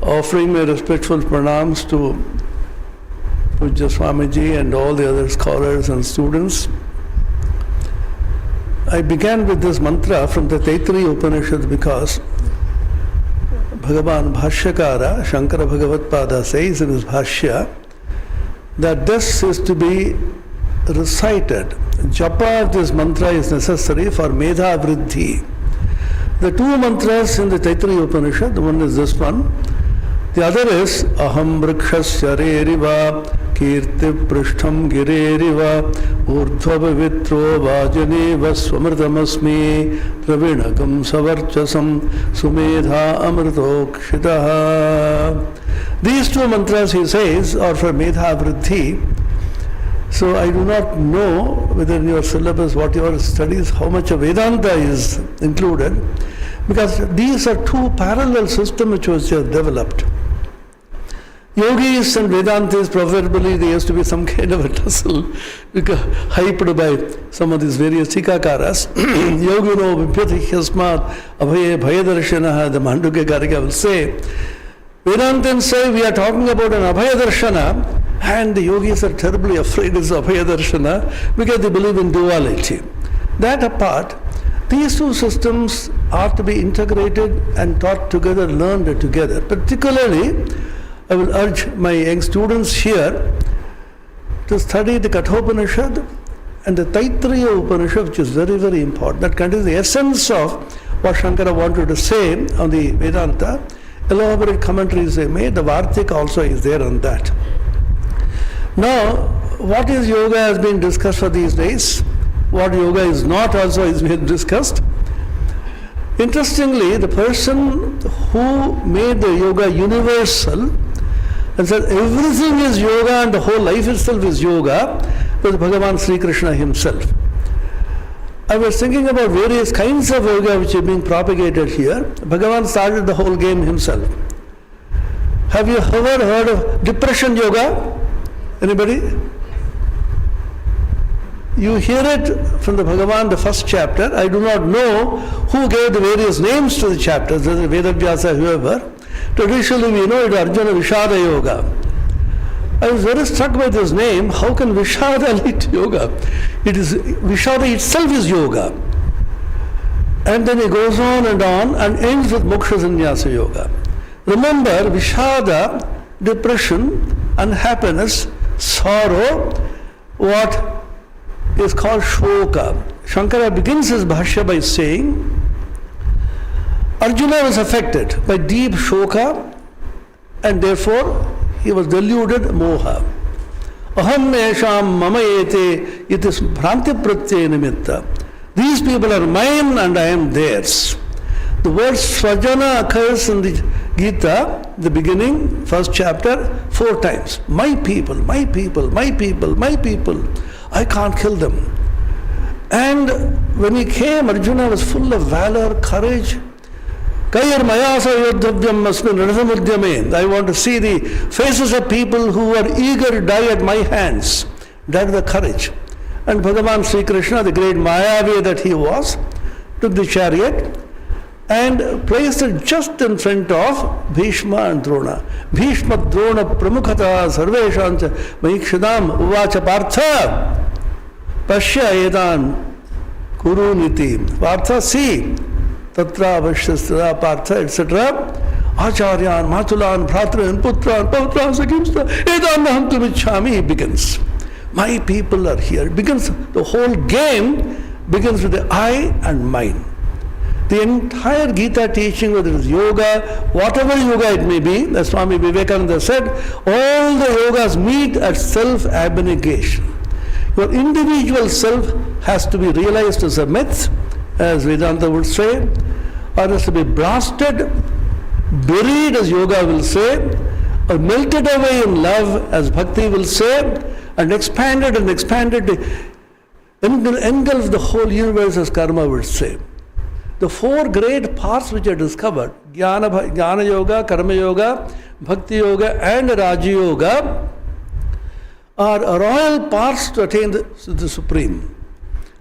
Offering my respectful pranams to Pujya Swamiji and all the other scholars and students. I began with this mantra from the Taittiriya Upanishad because Bhagavan Bhashyakara, Shankara Bhagavatpada says in his Bhashya that this is to be recited. Japa of this mantra is necessary for Medha Vriddhi. The two mantras in the Taittiriya Upanishad, one is this one. The other is Aham Vrikshasya Reriva Kirti Prishtham Gireriva Urdhva Vitro Vajaneva Swamrtamasmi Pravinakam Savarchasam Sumedha Amritokshitaha. These two mantras, he says, are for Medha Vriddhi. So I do not know whether in your syllabus, what your studies, how much of Vedanta is included, because these are two parallel systems which was just developed. Yogis and Vedantis, proverbially, there used to be some kind of a tussle hyped by some of these various Tikakaras. Yogino vipyati hyasmat abhaye bhayadarshana, the Mandukya Karika will say. Vedantins say we are talking about an abhayadarshana, and the yogis are terribly afraid of abhayadarshana because they believe in duality. That apart, These two systems are to be integrated and taught together, learned together. Particularly, I will urge my young students here to study the Kathopanishad and the Taittiriya Upanishad, which is very, very important. That contains the essence of what Shankara wanted to say on the Vedanta. Elaborate commentaries they made. The Vartika also is there on that. Now, what is yoga has been discussed for these days. What yoga is not also is being discussed. Interestingly, the person who made the yoga universal and said everything is yoga and the whole life itself is yoga was Bhagavan Sri Krishna himself. I was thinking about various kinds of yoga which are being propagated here. Bhagavan started the whole game himself. Have you ever heard of depression yoga? Anybody? You hear it from the Bhagavan, the first chapter. I do not know who gave the various names to the chapters, whether Vedavyasa, whoever. Traditionally we know it Arjuna Vishada Yoga. I was very struck by this name. How can Vishada lead to yoga? Vishada itself is yoga. And then it goes on and ends with Moksha Sannyasa Yoga. Remember, Vishada, depression, unhappiness, sorrow, what is called shoka. Shankara begins his bhashya by saying, Arjuna was affected by deep shoka and therefore he was deluded moha. Aham nesham mama ete itis bhranti pratyaya nimitta. These people are mine and I am theirs. The word swajana occurs in the Gita, the beginning, first chapter, 4 times. My people, my people, my people, my people. I can't kill them. And when he came, Arjuna was full of valor, courage. I want to see the faces of people who are eager to die at my hands. That is the courage. And Bhagavan Sri Krishna, the great Mayavi that he was, took the chariot and placed it just in front of Bhishma and Drona. Bhishma Drona Pramukhata Sarveshancha Mahikshadam Uvacha Partha Pashya Edan Kuru Niti. Partha, see, Tatra Vashyastra Partha, etc. Acharyan, Matulan, Bhratran, Putran, Pautran, Sakimsta, Edan Naham Tumichami, he begins. My people are here. It begins, the whole game begins with the I and mine. The entire Gita teaching, whether it is yoga, whatever yoga it may be, as Swami Vivekananda said, all the yogas meet at self-abnegation. Your individual self has to be realized as a myth, as Vedanta would say, or has to be blasted, buried, as yoga will say, or melted away in love, as bhakti will say, and expanded, engulf the whole universe, as karma would say. The 4 great paths which are discovered, Jnana Yoga, Karma Yoga, Bhakti Yoga and Raja Yoga, are royal paths to attain the Supreme.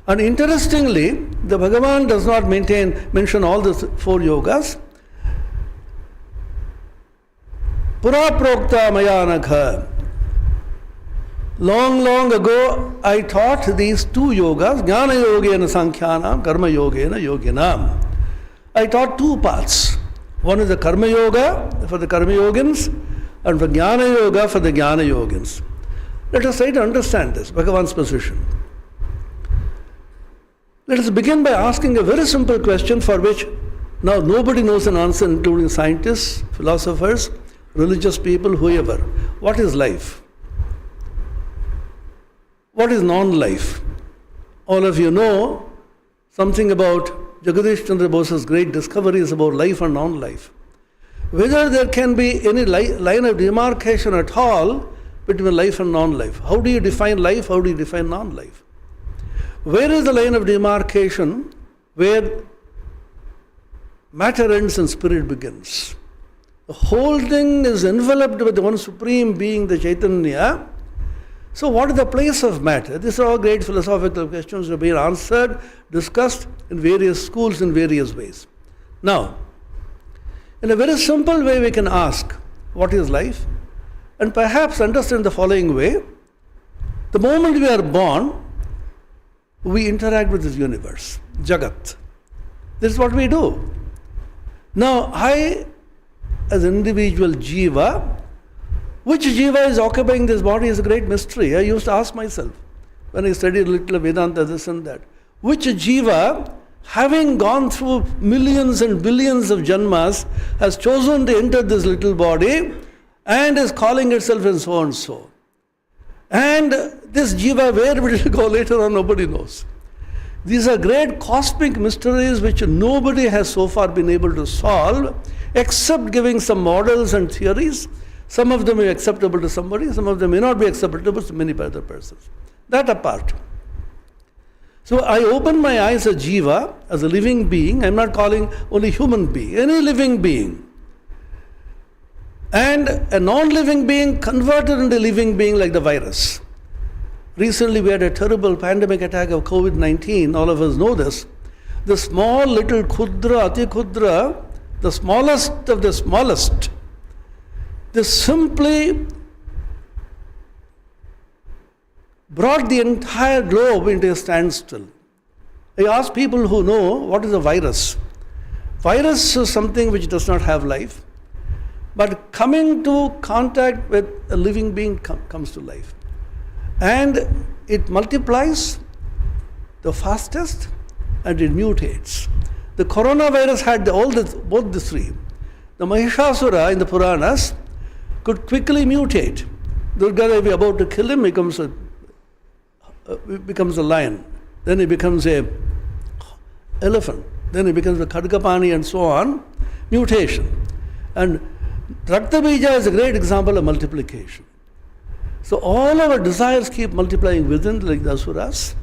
And interestingly, the Bhagavan does not mention all the 4 yogas. Pura Prokta Mayanakha. Long ago, I taught these 2 yogas, Jnana Yogena Sankhyanam, Karma Yogena Yoginam. I taught 2 paths. One is the Karma Yoga for the Karma Yogins, and for Jnana Yoga for the Jnana Yogins. Let us try to understand this, Bhagavan's position. Let us begin by asking a very simple question for which now nobody knows an answer, including scientists, philosophers, religious people, whoever. What is life? What is non-life? All of you know something about Jagadish Chandra Bose's great discoveries about life and non-life. Whether there can be any line of demarcation at all between life and non-life. How do you define life? How do you define non-life? Where is the line of demarcation where matter ends and spirit begins? The whole thing is enveloped with the one supreme being, the Chaitanya. So what is the place of matter? These are all great philosophical questions that have been answered, discussed in various schools in various ways. Now, in a very simple way we can ask, what is life? And perhaps understand the following way. The moment we are born, we interact with this universe, Jagat. This is what we do. Now, I, as an individual jiva, which jiva is occupying this body is a great mystery. I used to ask myself when I studied a little Vedanta, this and that. Which jiva, having gone through millions and billions of janmas, has chosen to enter this little body and is calling itself and so and so. And this jiva, where will it go later on, nobody knows. These are great cosmic mysteries which nobody has so far been able to solve, except giving some models and theories. Some of them are acceptable to somebody, some of them may not be acceptable to many other persons. That apart. So I open my eyes as jiva, as a living being. I'm not calling only human being, any living being. And a non-living being converted into a living being like the virus. Recently we had a terrible pandemic attack of COVID-19, all of us know this. The small little khudra, ati khudra, the smallest of the smallest, they simply brought the entire globe into a standstill. I asked people who know what is a virus. Virus is something which does not have life, but coming to contact with a living being comes to life. And it multiplies the fastest and it mutates. The coronavirus had both the three. The Mahishasura in the Puranas could quickly mutate. Durga Devi about to kill him becomes a lion. Then he becomes a elephant. Then he becomes a Khadgapani and so on. Mutation. And Raktabija is a great example of multiplication. So all our desires keep multiplying within like the Asuras.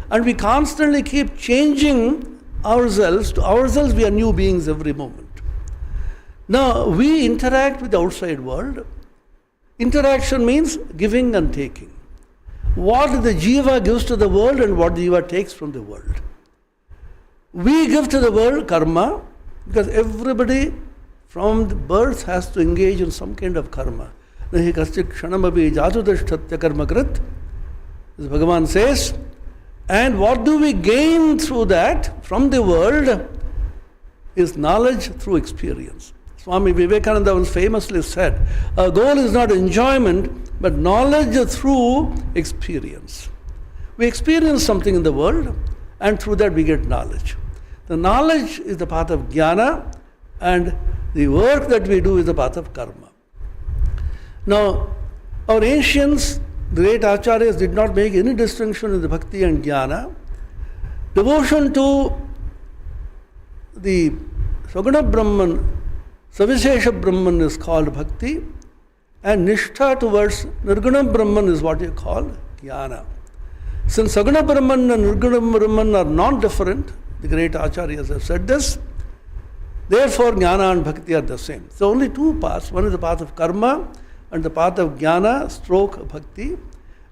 And we constantly keep changing ourselves. To ourselves we are new beings every moment. Now we interact with the outside world. Interaction means giving and taking. What the jiva gives to the world and what the jiva takes from the world. We give to the world karma because everybody from the birth has to engage in some kind of karma. Nahi kaschit kshanamapi jatudashtatya karmakrit, as Bhagavan says. And what do we gain through that from the world is knowledge through experience. Swami Vivekananda once famously said, our goal is not enjoyment, but knowledge through experience. We experience something in the world, and through that we get knowledge. The knowledge is the path of jnana, and the work that we do is the path of karma. Now, our ancients, the great acharyas, did not make any distinction in the bhakti and jnana. Devotion to the Saguna Brahman, Savishesha Brahman is called bhakti, and nishtha towards Nirguna Brahman is what you call jnana. Since Saguna Brahman and Nirguna Brahman are non-different, the great acharyas have said this, therefore jnana and bhakti are the same. So only two paths. One is the path of karma and the path of jnana, stroke bhakti.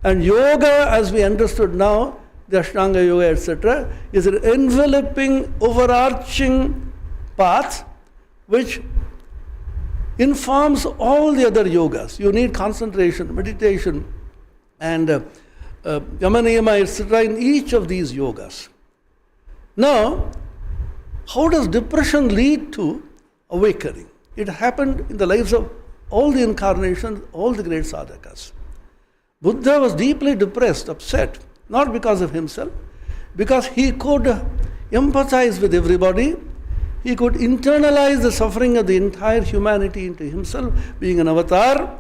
And yoga, as we understood now, the Ashtanga yoga, etc., is an enveloping, overarching path which informs all the other yogas. You need concentration, meditation, and yama niyama, etc., in each of these yogas. Now, how does depression lead to awakening? It happened in the lives of all the incarnations, all the great sadhakas. Buddha was deeply depressed, upset, not because of himself, because he could empathize with everybody. He could internalize the suffering of the entire humanity into himself, being an avatar,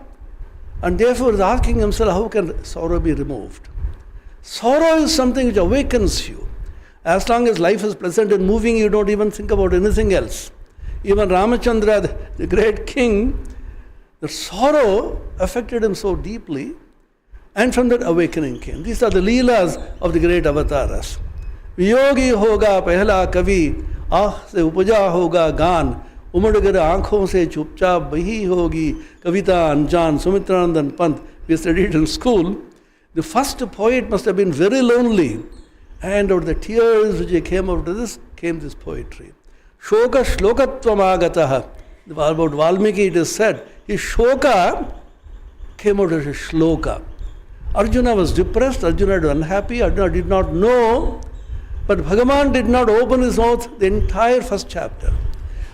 and therefore is asking himself, how can sorrow be removed? Sorrow is something which awakens you. As long as life is pleasant and moving, you don't even think about anything else. Even Ramachandra, the great king, the sorrow affected him so deeply, and from that awakening came. These are the leelas of the great avatars. Viyogi hoga pehla kavi, se upaja hoga gan, umadagar aankhon se chupchaap bahi hogi, kavita anjan, Sumitranandan Pant. We studied in school. The first poet must have been very lonely. And out of the tears which came out of this, came this poetry. Shoka shlokatvam agataha. About Valmiki it is said, his shoka came out as a shloka. Arjuna was depressed, Arjuna was unhappy, Arjuna did not know But Bhagavan did not open his mouth the entire first chapter.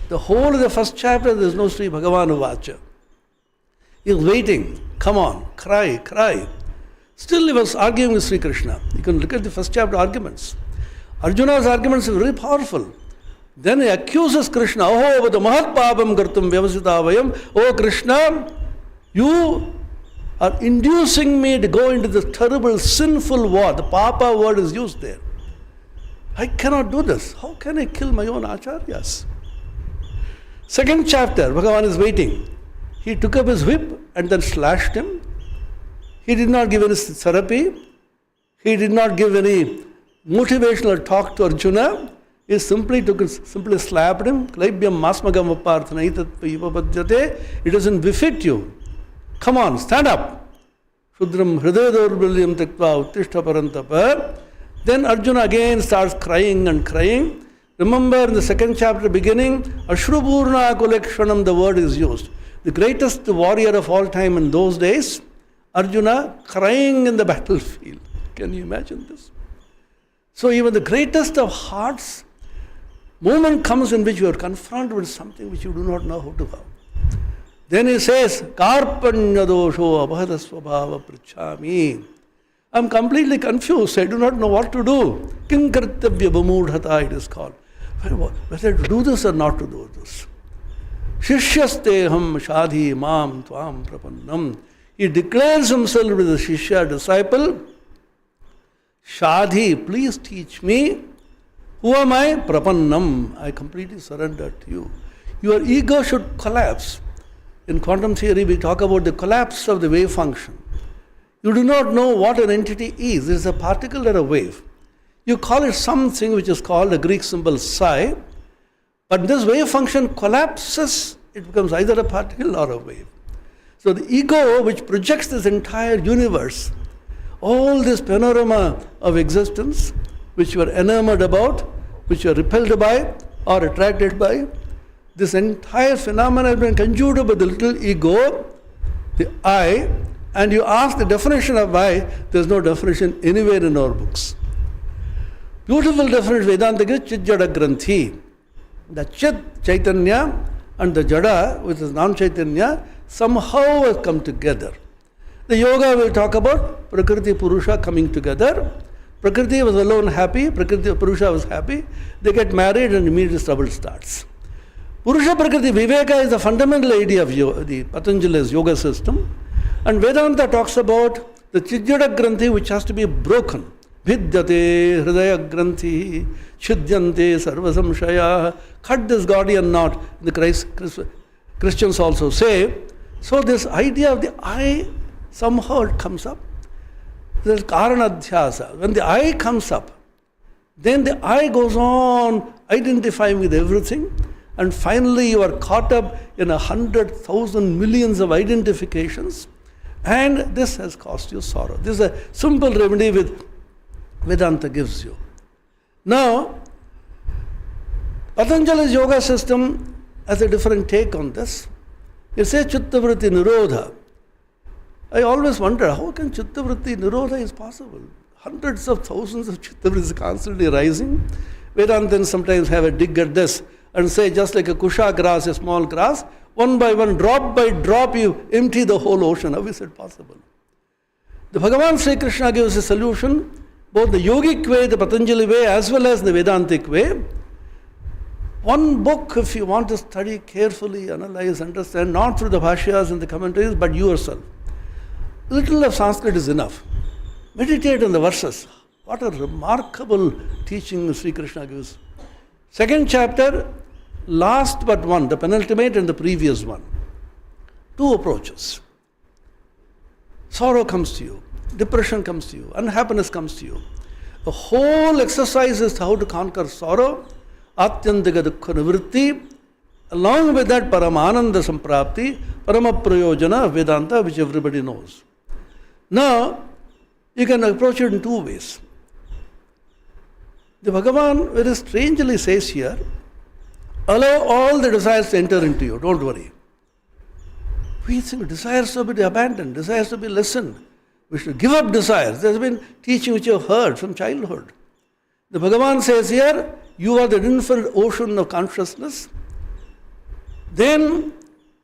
The whole of the first chapter, there is no Sri Bhagavan Uvacha. He was waiting. Come on, cry, cry. Still he was arguing with Sri Krishna. You can look at the first chapter arguments. Arjuna's arguments are very powerful. Then he accuses Krishna. Oh, but the mahat papam kartum vyavasita vayam. Oh Krishna, you are inducing me to go into this terrible sinful war. The papa word is used there. I cannot do this. How can I kill my own acharyas? Second chapter, Bhagavan is waiting. He took up his whip and then slashed him. He did not give any therapy. He did not give any motivational talk to Arjuna. He simply slapped him. It doesn't befit you. Come on, stand up. Shudram hridayadaurbhalyam taktva uttishta parantapa. Then Arjuna again starts crying and crying. Remember in the second chapter beginning, Ashrupurna Kulekshanam, the word is used. The greatest warrior of all time in those days, Arjuna crying in the battlefield. Can you imagine this? So even the greatest of hearts, moment comes in which you are confronted with something which you do not know how to do. Then he says, Karpanya dosho abhadasvabhava prichami. I'm completely confused. I do not know what to do. Kinkartavya bhamudhata it is called. Whether to do this or not to do this. Shishyasteham shadhi mam tvam prapannam. He declares himself to the Shishya disciple. Shadhi, please teach me. Who am I? Prapannam. I completely surrender to you. Your ego should collapse. In quantum theory, we talk about the collapse of the wave function. You do not know what an entity is. It is a particle or a wave. You call it something which is called a Greek symbol psi. But this wave function collapses. It becomes either a particle or a wave. So the ego, which projects this entire universe, all this panorama of existence, which you are enamored about, which you are repelled by or attracted by, this entire phenomenon has been conjured by the little ego, the I, and you ask the definition of I, there is no definition anywhere in our books. Beautiful definition, Vedanta gives Chit Jada Granthi. The Chit, Chaitanya, and the Jada, which is non-Chaitanya, somehow have come together. The yoga will talk about Prakriti Purusha coming together. Prakriti was alone happy, Prakriti Purusha was happy. They get married and immediately trouble starts. Purusha Prakriti Viveka is the fundamental idea of the Patanjali's yoga system. And Vedanta talks about the Chijjada Granthi which has to be broken. Vidyate Hridaya Granthi Chidyante Sarvasamshaya. Cut this Gordian knot. The Christians also say. So this idea of the I somehow it comes up. There is Karanadhyasa. When the I comes up, then the I goes on identifying with everything. And finally you are caught up in 100,000 millions of identifications. And this has caused you sorrow. This is a simple remedy which Vedanta gives you. Now, Patanjali's yoga system has a different take on this. It says Chittavritti Nirodha. I always wonder, how can Chittavritti Nirodha is possible? Hundreds of thousands of Chittavrittis constantly rising. Vedantans sometimes have a dig at this and say, just like a kusha grass, a small grass, one by one, drop by drop, you empty the whole ocean. How is it possible? The Bhagavan Sri Krishna gives a solution, both the yogic way, the Patanjali way, as well as the Vedantic way. One book, if you want to study carefully, analyze, understand, not through the bhashyas and the commentaries, but yourself. Little of Sanskrit is enough. Meditate on the verses. What a remarkable teaching Sri Krishna gives. Second chapter, last but one, the penultimate and the previous one. Two approaches. Sorrow comes to you, depression comes to you, unhappiness comes to you. The whole exercise is how to conquer sorrow, Atyantika Dukkha Nivritti, along with that Paramananda Samprapti, Paramaprayojana of Vedanta, which everybody knows. Now, you can approach it in two ways. The Bhagavan very strangely says here, allow all the desires to enter into you, don't worry. We think desires to be abandoned, desires to be lessened. We should give up desires. There's been teaching which you have heard from childhood. The Bhagavan says here, you are the infinite ocean of consciousness. Then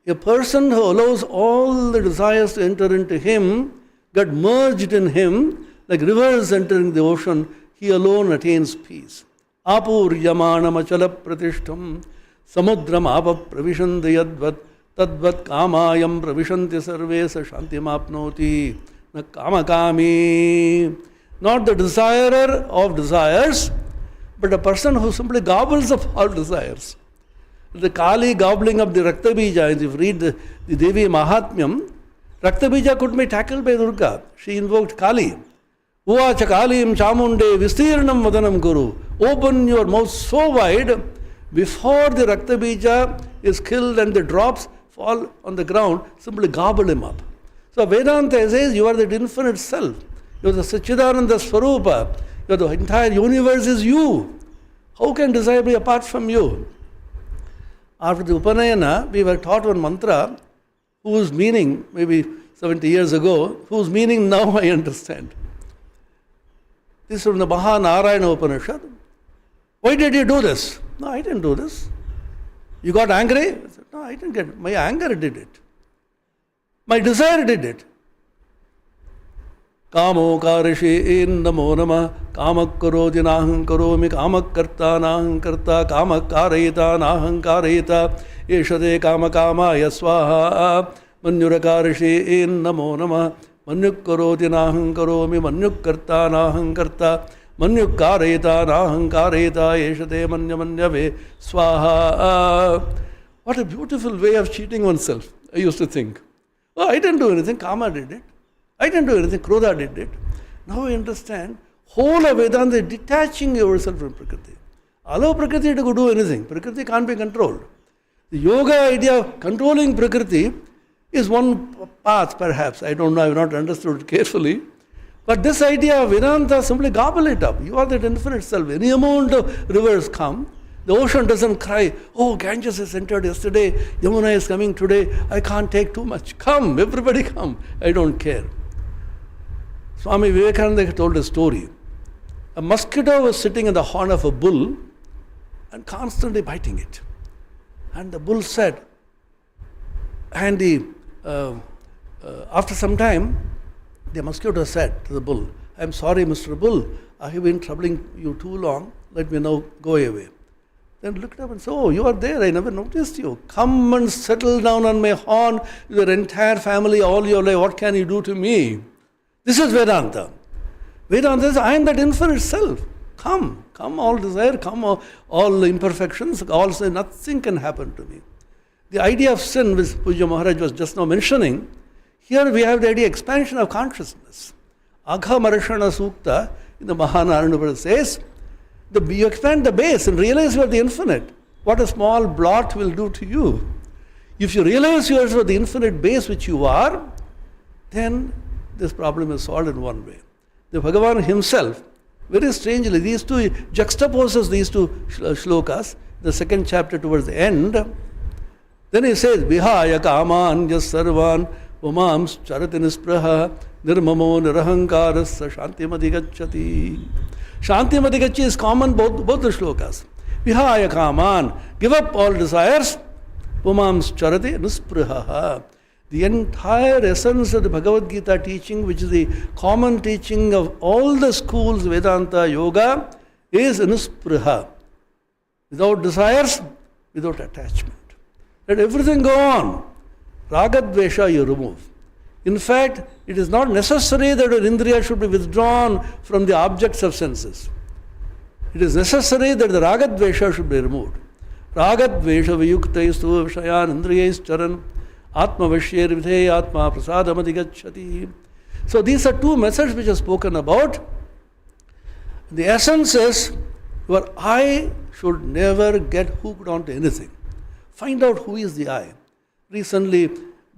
a person who allows all the desires to enter into him, get merged in him, like rivers entering the ocean, he alone attains peace. Apuryamana machala pratishtham samudram apa pravishanti yadvat tadvat kamayam pravishanti sarvesa shantimapnoti na kamakami. Not the desirer of desires, but a person who simply gobbles up all desires. The Kali gobbling up the Raktabija, if you read the Devi Mahatmyam, Raktabija could be tackled by Durga. She invoked Kali. Uvacha Kalim Chamunde Vistirnam Vadanam Guru. Open your mouth so wide before the Raktabija is killed and the drops fall on the ground, simply gobble him up. So Vedanta says you are the infinite self. You are the Satchidananda Swarupa. The entire universe is you. How can desire be apart from you? After the Upanayana, we were taught one mantra whose meaning, maybe 70 years ago, whose meaning now I understand. This is from the Mahanarayana Upanishad. Why did you do this? No, I didn't do this. You got angry? I said, no, I didn't get it. My anger did it. My desire did it. Kamo karishi in namo nama kamak karoti naham karomi kamak karta naham karta kamak karita naham karita yeshade kama kama yaswaha manyura karishi in namo nama manyuk karoti naham karomi manyuk karta naham karta manyuk karita naham karita yeshade manya manyave swaha. What a beautiful way of cheating oneself, I used to think. Oh, I didn't do anything, Kama did it. I didn't do anything, Krodha did it. Now I understand, whole of Vedanta is detaching yourself from Prakriti. Allow Prakriti to do anything. Prakriti can't be controlled. The yoga idea of controlling Prakriti is one path perhaps. I don't know, I have not understood it carefully. But this idea of Vedanta, simply gobble it up. You are that infinite self. Any amount of rivers come. The ocean doesn't cry, oh, Ganges has entered yesterday, Yamuna is coming today, I can't take too much. Come, everybody come. I don't care. Swami Vivekananda told a story. A mosquito was sitting in the horn of a bull and constantly biting it. And the bull said, after some time, the mosquito said to the bull, I'm sorry, Mr. Bull, I have been troubling you too long, let me now go away. Then looked up and said, oh, you are there, I never noticed you. Come and settle down on my horn, your entire family, all your life, what can you do to me? This is Vedanta. Vedanta says, I am that infinite self. Come, all desire, come, all imperfections, all say, nothing can happen to me. The idea of sin, which Pujya Maharaj was just now mentioning, here we have the idea of expansion of consciousness. Agha Marashana Sukta in the Mahanarayana says, you expand the base and realize you are the infinite. What a small blot will do to you. If you realize you are the infinite base which you are, then this problem is solved in one way. The Bhagavan himself, very strangely, these two juxtaposes these two shlokas, the second chapter towards the end. Then he says, Vihaya kaman jas sarvan umams charati nispraha nirmamo nirahankarasya shantimadhigacchati. Shantimadhigacchati is common both the shlokas. Vihaya kaman, give up all desires, umams charati nispraha. The entire essence of the Bhagavad Gita teaching, which is the common teaching of all the schools, Vedanta, Yoga, is nispraha. Without desires, without attachment. Let everything go on. Ragadvesha you remove. In fact, it is not necessary that your indriya should be withdrawn from the objects of senses. It is necessary that the ragadvesha should be removed. Ragadvesha viyuktaistu vishayan indriyais charan Atma Vashyer Vidhe Atma Prasadamadigaccati. So these are two methods which are spoken about. The essence is your I should never get hooked onto anything. Find out who is the I. Recently,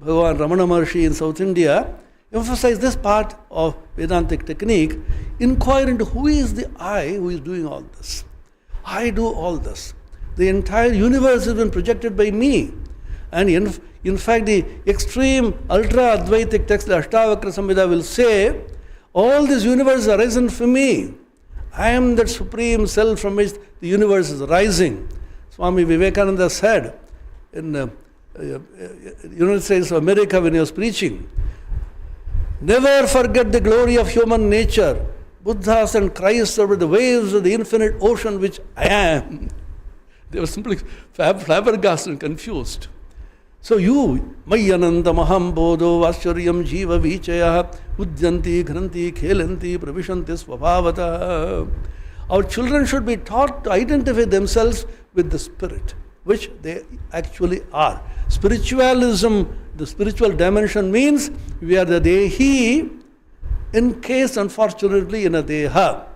Bhagavan Ramana Maharshi in South India emphasized this part of Vedantic technique. Inquire into who is the I who is doing all this. I do all this. The entire universe has been projected by me. And in fact, the extreme ultra-Advaitic text, the Ashtavakra Samhita will say, all this universe has arisen for me. I am that supreme self from which the universe is rising. Swami Vivekananda said in the United States of America when he was preaching, never forget the glory of human nature. Buddhas and Christ over the waves of the infinite ocean which I am. They were simply flabbergasted and confused. So you, Mayananda Maham Bodho Vascharyam Jiva Vichaya Udyanti Granti Khelanti Pravishanti Swabhavata. Our children should be taught to identify themselves with the spirit, which they actually are. Spiritualism, the spiritual dimension means we are the Dehi encased unfortunately in a Deha.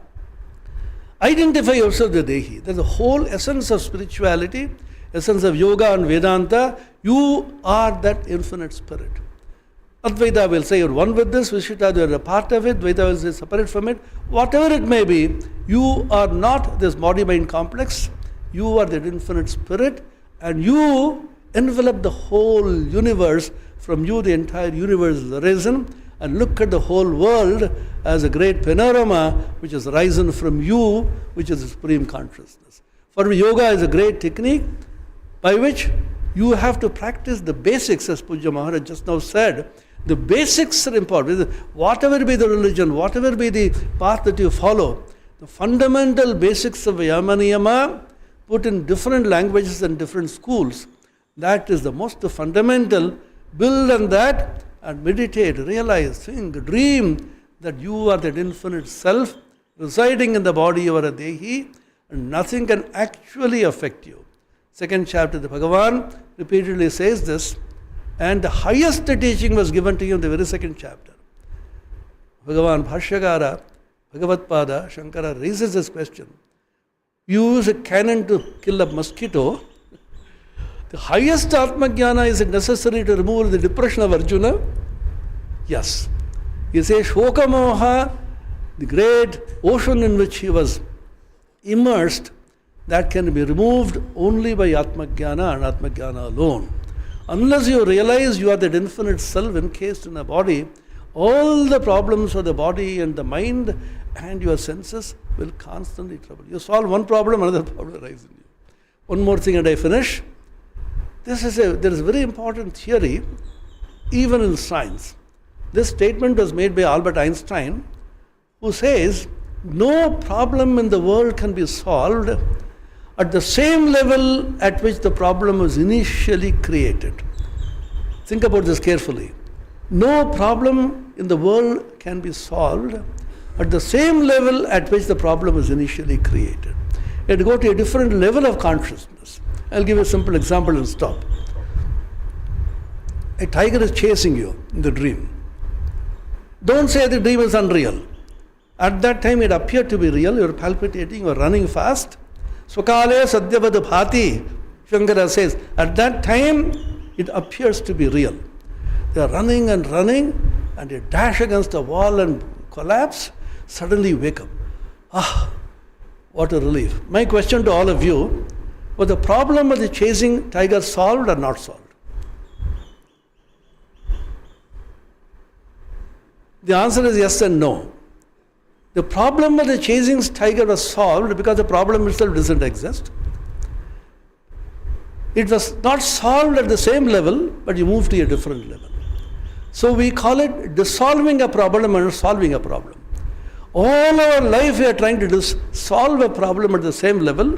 Identify yourself with the Dehi. That's the whole essence of spirituality, essence of yoga and Vedanta. You are that infinite spirit. Advaita will say you're one with this, Vishita you're a part of it, Dvaita will say separate from it. Whatever it may be, you are not this body-mind complex. You are that infinite spirit, and you envelop the whole universe. From you the entire universe is arisen, and look at the whole world as a great panorama which has risen from you, which is the supreme consciousness. For me, yoga is a great technique by which you have to practice the basics, as Pujya Maharaj just now said. The basics are important. Whatever be the religion, whatever be the path that you follow, the fundamental basics of Yama Niyama put in different languages and different schools, that is the most fundamental. Build on that and meditate, realize, think, dream that you are that infinite self residing in the body. You are a Dehi, and nothing can actually affect you. Second chapter, the Bhagavan repeatedly says this, and the highest teaching was given to you in the very second chapter. Bhagavan Bhashyakara, Bhagavatpada, Shankara raises this question. You use a cannon to kill a mosquito. The highest Atmajnana, is it necessary to remove the depression of Arjuna? Yes. He says, Shokamoha, the great ocean in which he was immersed, that can be removed only by Atmajnana and Atmajnana alone. Unless you realize you are that infinite self encased in a body, all the problems of the body and the mind and your senses will constantly trouble you. You solve one problem, another problem arises in you. One more thing and I finish. There is a very important theory, even in science. This statement was made by Albert Einstein, who says, no problem in the world can be solved at the same level at which the problem was initially created. Think about this carefully. No problem in the world can be solved at the same level at which the problem was initially created. You have to go to a different level of consciousness. I'll give you a simple example and stop. A tiger is chasing you in the dream. Don't say the dream is unreal. At that time it appeared to be real, you're palpitating, you're running fast. Swakale sadyavad bhati, Shankara says, at that time it appears to be real. They are running and you dash against a wall and collapse, suddenly you wake up. Ah, what a relief. My question to all of you, was the problem of the chasing tiger solved or not solved? The answer is yes and no. The problem of the chasing tiger was solved because the problem itself doesn't exist. It was not solved at the same level, but you moved to a different level. So we call it dissolving a problem and solving a problem. All our life we are trying to solve a problem at the same level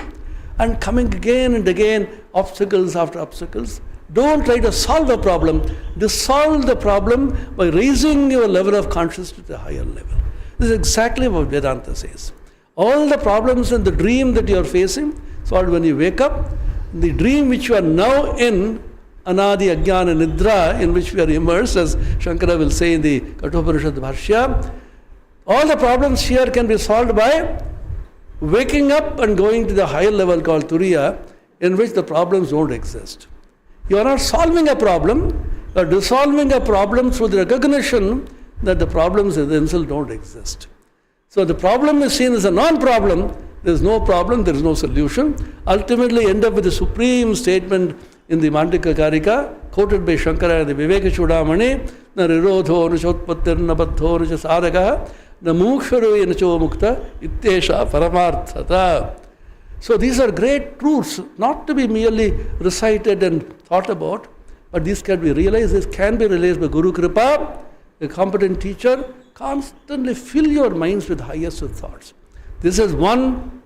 and coming again and again, obstacles after obstacles. Don't try to solve a problem. Dissolve the problem by raising your level of consciousness to a higher level. This is exactly what Vedanta says. All the problems in the dream that you are facing, solved when you wake up. The dream which you are now in, Anadi, Ajnana, Nidra, in which we are immersed, as Shankara will say in the Kathoparishad Bhashya, all the problems here can be solved by waking up and going to the higher level called Turiya, in which the problems don't exist. You are not solving a problem, you are dissolving a problem through the recognition that the problems themselves don't exist. So the problem is seen as a non-problem, there is no problem, there is no solution. Ultimately end up with the supreme statement in the Mandika Karika, quoted by Shankara in the Viveka Chudamani, na rirodho, na chotpattir, na baddho, na sadhaka, न मुमुक्षुरो येन चो मुक्ता इत्येषा परमार्थता. So these are great truths, not to be merely recited and thought about, but these can be realized. This can be realized by Guru Kripa, a competent teacher. Constantly fill your minds with highest thoughts. This is one,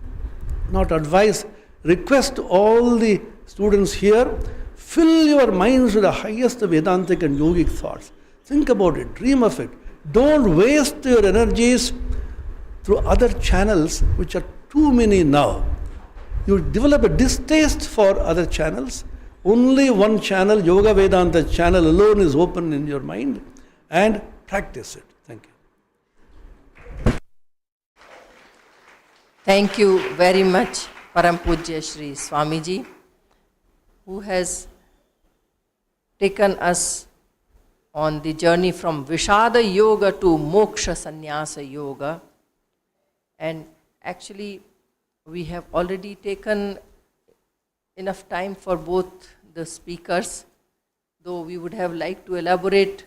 not advice, request to all the students here. Fill your minds with the highest Vedantic and yogic thoughts. Think about it, dream of it. Don't waste your energies through other channels, which are too many now. You develop a distaste for other channels. Only one channel, Yoga Vedanta channel alone, is open in your mind, and practice it. Thank you. Thank you very much, Param Pujya Shri Swamiji, who has taken us on the journey from Vishada Yoga to Moksha Sannyasa Yoga. And actually, we have already taken enough time for both the speakers, though we would have liked to elaborate,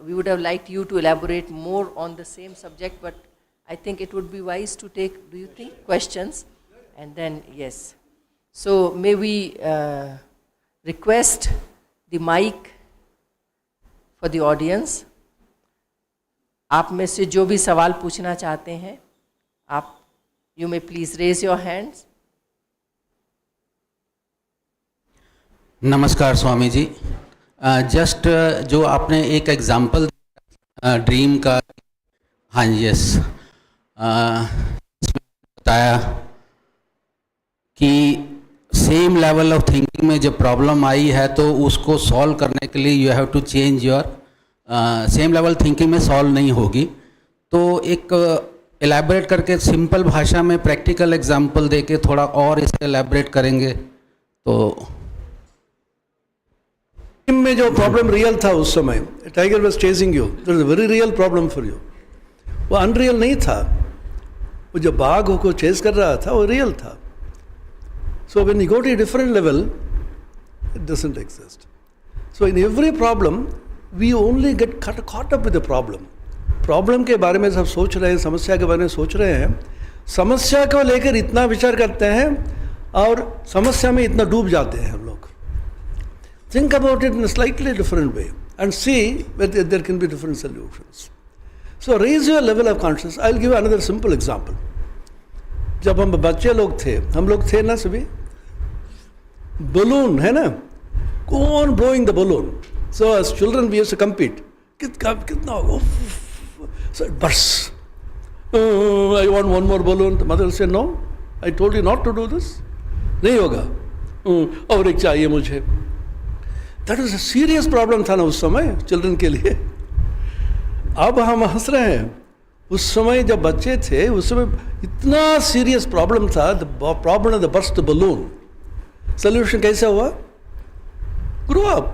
we would have liked you to elaborate more on the same subject, but I think it would be wise to take, do you think, questions? And then, yes. So may we request the mic for the audience. आप में से जो भी सवाल पूछना चाहते हैं, आप you may please raise your hands. नमस्कार स्वामी जी. जस्ट जो आपने एक एग्जांपल ड्रीम का, हाँ यस, बताया कि सेम लेवल ऑफ थिंकिंग में जब प्रॉब्लम आई है तो उसको सॉल्व करने के लिए you have to change your same level thinking में सॉल्व नहीं होगी. तो एक एलैबोरेट करके सिंपल भाषा में प्रैक्टिकल एग्जांपल देके थोड़ा और इसे एलैबोरेट करेंगे तो. में जो प्रॉब्लम रियल था उस समय, tiger was chasing you, that is a very real problem for you. वो अनरियल नहीं था. वो जो बाघ को चेज कर रहा था वो रियल था. So when you go to a different level, it doesn't exist. So in every problem we only get caught up with the problem. Problem के बारे में सब सोच रहे हैं, समस्या के बारे में सोच रहे हैं, समस्या को लेकर इतना विचार करते हैं और समस्या में इतना डूब जाते हैं हम लोग. Think about it in a slightly different way and see whether there can be different solutions. So raise your level of consciousness. I'll give you another simple example. जब हम बच्चे लोग थे, हम लोग थे ना सभी, balloon है ना, go on blowing the balloon. So as children we used to compete. कितना होगा? So it bursts. I want one more balloon. The mother will say, no, I told you not to do this. नहीं होगा. और एक चाहिए मुझे. That is a serious problem था ना उस समय चिल्ड्रन के लिए. अब हम हंस रहे हैं. उस समय जब बच्चे थे उस समय इतना सीरियस प्रॉब्लम था. The problem of the burst balloon. Solution कैसे हुआ? Grow up.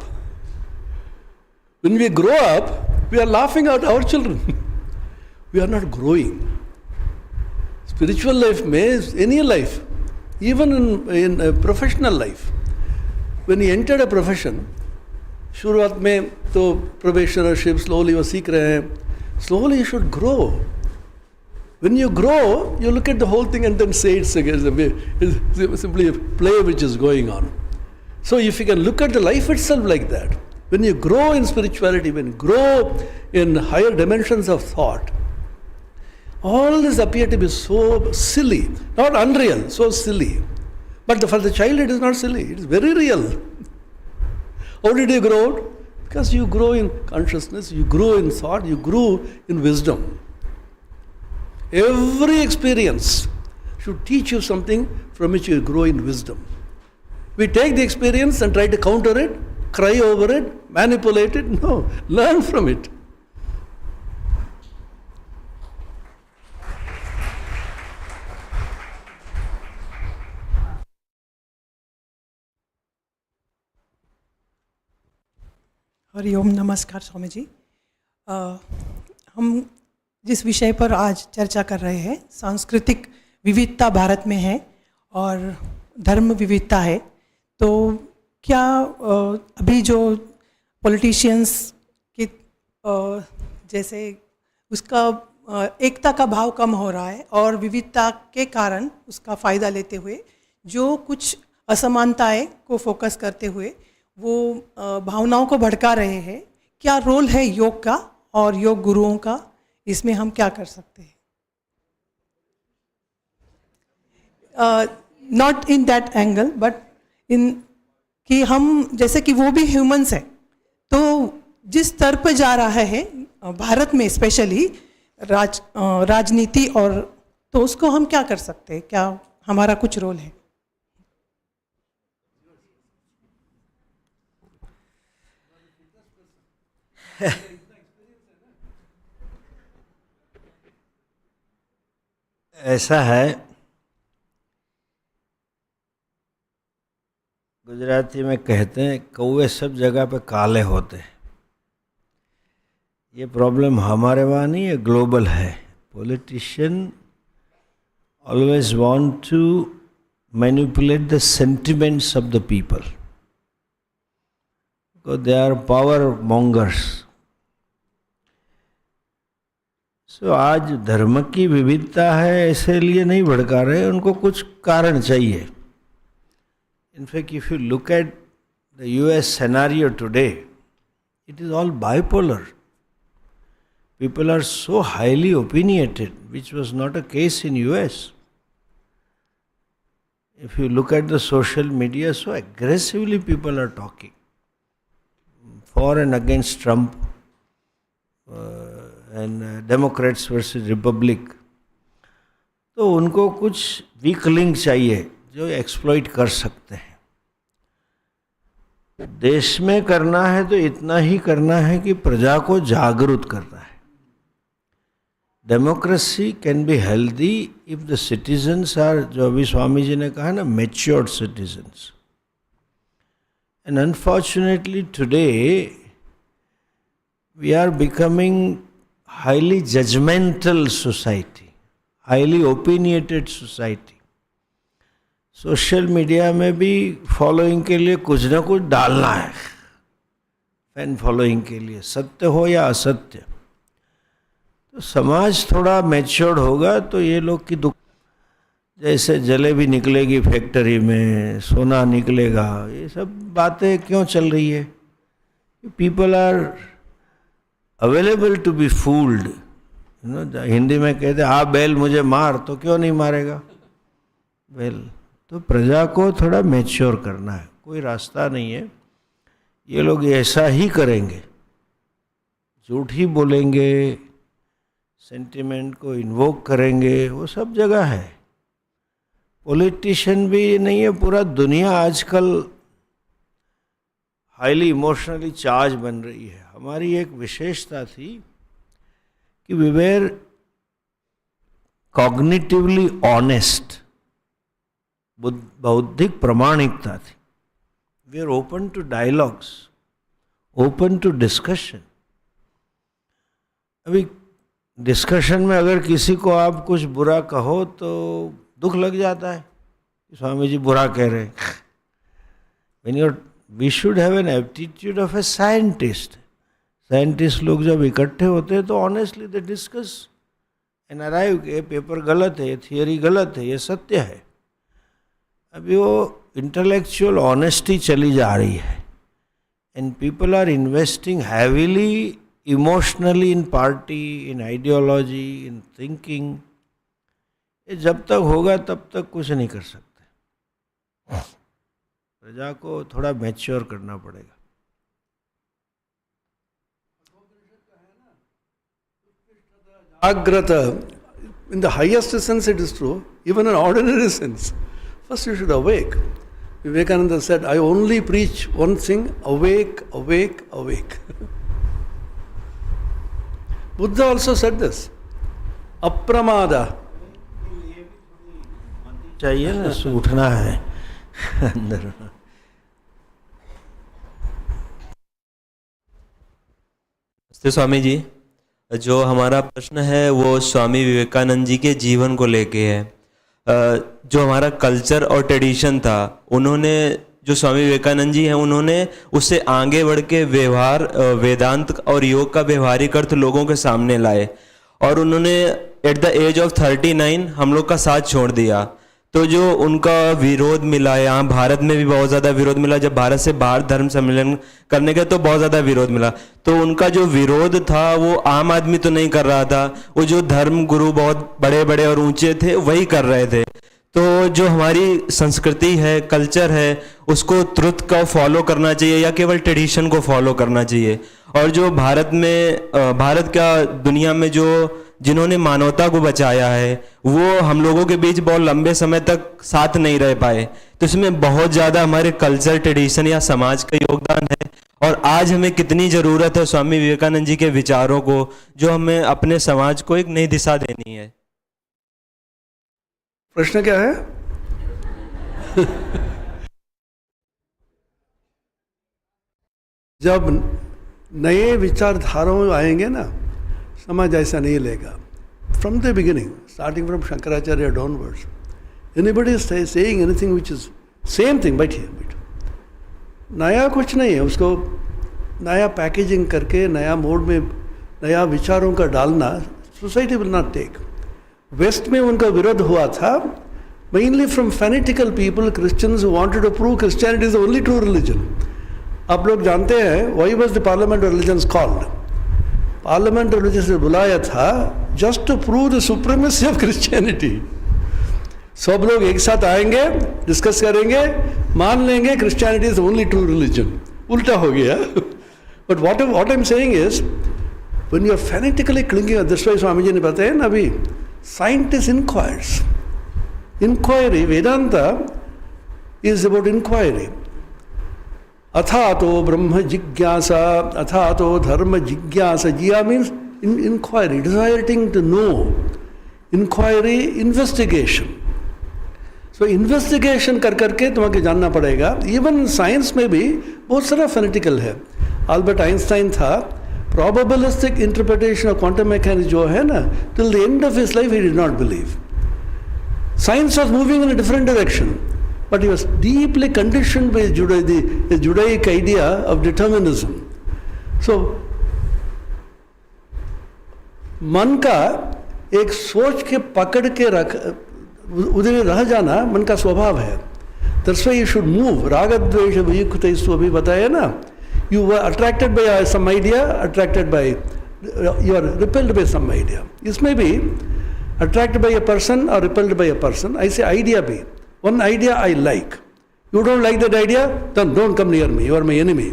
When we grow up, we are laughing at our children. We are not growing. Spiritual life means any life, even in a professional life. When you entered a profession, शुरुआत में तो probationership slowly वो सीख रहे हैं. Slowly you should grow. When you grow, you look at the whole thing and then say it's simply a play which is going on. So if you can look at the life itself like that, when you grow in spirituality, when you grow in higher dimensions of thought, all this appear to be so silly, not unreal, so silly. But for the child it is not silly, it is very real. How did you grow? Because you grow in consciousness, you grow in thought, you grow in wisdom. Every experience should teach you something from which you grow in wisdom. We take the experience and try to counter it, cry over it, manipulate it. No, learn from it. Hariom. नमस्कार स्वामी जी. हम जिस विषय पर आज चर्चा कर रहे हैं, सांस्कृतिक विविधता भारत में है और धर्म विविधता है, तो क्या अभी जो पॉलिटिशियंस के जैसे उसका एकता का भाव कम हो रहा है और विविधता के कारण उसका फ़ायदा लेते हुए जो कुछ असमानताएं को फोकस करते हुए वो भावनाओं को भड़का रहे हैं, क्या रोल है योग का और योग गुरुओं का, इसमें हम क्या कर सकते हैं? Not in that angle but in कि हम जैसे कि वो भी ह्यूमंस हैं, तो जिस स्तर पर जा रहा है भारत में स्पेशली राजनीति, और तो उसको हम क्या कर सकते हैं, क्या हमारा कुछ रोल है? ऐसा है, गुजराती में कहते हैं कौवे सब जगह पे काले होते हैं। ये प्रॉब्लम हमारे वहाँ नहीं है, ग्लोबल है। Politician always want to manipulate the sentiments of the people, because they are power mongers. So आज धर्म की विविधता है ऐसे लिए नहीं भड़का रहे, उनको कुछ कारण चाहिए। In fact, if you look at the US scenario today, it is all bipolar. People are so highly opinionated, which was not a case in US. If you look at the social media, so aggressively people are talking for and against Trump and Democrats versus Republic. तो उनको कुछ weak link चाहिए जो exploit कर सकते हैं। देश में करना है तो इतना ही करना है कि प्रजा को जागरूक करना है। Democracy can be healthy if the citizens are, जो अभी स्वामी जी ने कहा ना, matured citizens. And unfortunately today we are becoming highly judgmental society, highly opinionated society. Social media में भी फॉलोइंग के लिए कुछ ना कुछ डालना है, फैन फॉलोइंग के लिए, सत्य हो या असत्य। तो समाज थोड़ा मैच्योर्ड होगा तो ये लोग की दुख, जैसे जलेबी निकलेगी फैक्ट्री में, सोना निकलेगा, ये सब बातें क्यों चल रही है? People are available to be fooled. Hindi में कहते हैं, आ बैल मुझे मार, तो क्यों नहीं मारेगा बैल? तो प्रजा को थोड़ा मैच्योर करना है, कोई रास्ता नहीं है। ये लोग ऐसा ही करेंगे, झूठ ही बोलेंगे, सेंटिमेंट को इन्वोक करेंगे, वो सब जगह है। पॉलिटिशियन भी नहीं है, पूरा दुनिया आजकल हाईली इमोशनली चार्ज बन रही है। हमारी एक विशेषता थी कि वी वेर कॉग्निटिवली ऑनेस्ट, बौद्धिक प्रामाणिकता थी। We are open to dialogues, open to discussion. अभी डिस्कशन में अगर किसी को आप कुछ बुरा कहो तो दुख लग जाता है, स्वामी जी बुरा कह रहे हैं। We should have an aptitude of a scientist. Scientist लोग जब इकट्ठे होते हैं तो honestly they discuss and arrive, ये पेपर गलत है, ये थियरी गलत है, ये सत्य है। अभी वो इंटेलेक्चुअल ऑनेस्टी चली जा रही है and people are investing heavily emotionally in party, in ideology, in thinking. ये जब तक होगा तब तक कुछ नहीं कर सकते। प्रजा को थोड़ा मैच्योर करना पड़ेगा। Agrata, in the highest sense it is true, even in ordinary sense. First you should awake. Vivekananda said, I only preach one thing, awake, awake, awake. Buddha also said this. Apramada. चाहिए ना, उठना है अंदर। स्वामी जी, जो हमारा प्रश्न है वो स्वामी विवेकानंद जी के जीवन को लेके है। जो हमारा कल्चर और ट्रेडिशन था, उन्होंने, जो स्वामी विवेकानंद जी हैं, उन्होंने उससे आगे बढ़ के व्यवहार, वेदांत और योग का व्यवहारिक अर्थ लोगों के सामने लाए। और उन्होंने एट द एज ऑफ 39 हम लोग का साथ छोड़ दिया। तो जो उनका विरोध मिला, यहाँ भारत में भी बहुत ज़्यादा विरोध मिला, जब भारत से बाहर धर्म सम्मेलन करने गए तो बहुत ज़्यादा विरोध मिला। तो उनका जो विरोध था वो आम आदमी तो नहीं कर रहा था, वो जो धर्म गुरु बहुत बड़े बड़े और ऊंचे थे वही कर रहे थे। तो जो हमारी संस्कृति है, कल्चर है, उसको ट्रुथ को फॉलो करना चाहिए या केवल ट्रेडिशन को फॉलो करना चाहिए। और जो भारत में भारत का दुनिया में जो जिन्होंने मानवता को बचाया है वो हम लोगों के बीच बहुत लंबे समय तक साथ नहीं रह पाए। तो इसमें बहुत ज़्यादा हमारे कल्चर, ट्रेडिशन या समाज का योगदान है। और आज हमें कितनी ज़रूरत है स्वामी विवेकानंद जी के विचारों को, जो हमें अपने समाज को एक नई दिशा देनी है। प्रश्न क्या है? जब नए विचारधाराओं आएंगे ना, समाज ऐसा नहीं लेगा। From the beginning, starting from Shankaracharya downwards, anybody saying anything which is same thing but नया कुछ नहीं है, उसको नया पैकेजिंग करके नया मोड में नया विचारों का डालना society will not take. West में उनका विरोध हुआ था mainly from fanatical people, Christians who wanted to prove Christianity is the only true religion. आप लोग जानते हैं why was the parliament of religions called? Parliament of religions ने बुलाया था just to prove the supremacy of Christianity. सब लोग एक साथ आएंगे, डिस्कस करेंगे, मान लेंगे Christianity is the only true religion. उल्टा हो गया। But what I am saying is when you are fanatically clinging, this way Swami ji ने बताया ना अभी, scientist inquiry, Vedanta is about inquiry. Athato Brahma Jigyasa, Athato Dharma Jigyasa. Jya means inquiry, desiring to know. Inquiry, investigation. So investigation कर करके तुम्हें जानना पड़ेगा। Even science में भी बहुत सारा fanatical है। अल्बर्ट आइंस्टाइन था, probabilistic interpretation of quantum mechanics जो है ना, till the end of his life he did not believe. Science was moving in a different direction, but he was deeply conditioned by the Judaic idea of determinism. So मन का एक सोच के पकड़ के रख उधर रह जाना मन का स्वभाव है। That's why you should move. रागद्वेष वियुक्तैस्तु अभी बताया ना, you were attracted by some idea, you are repelled by some idea. इसमें भी attracted by a person or repelled by a person. I say idea भी. One idea I like. You don't like that idea, then don't come near me. You are my enemy.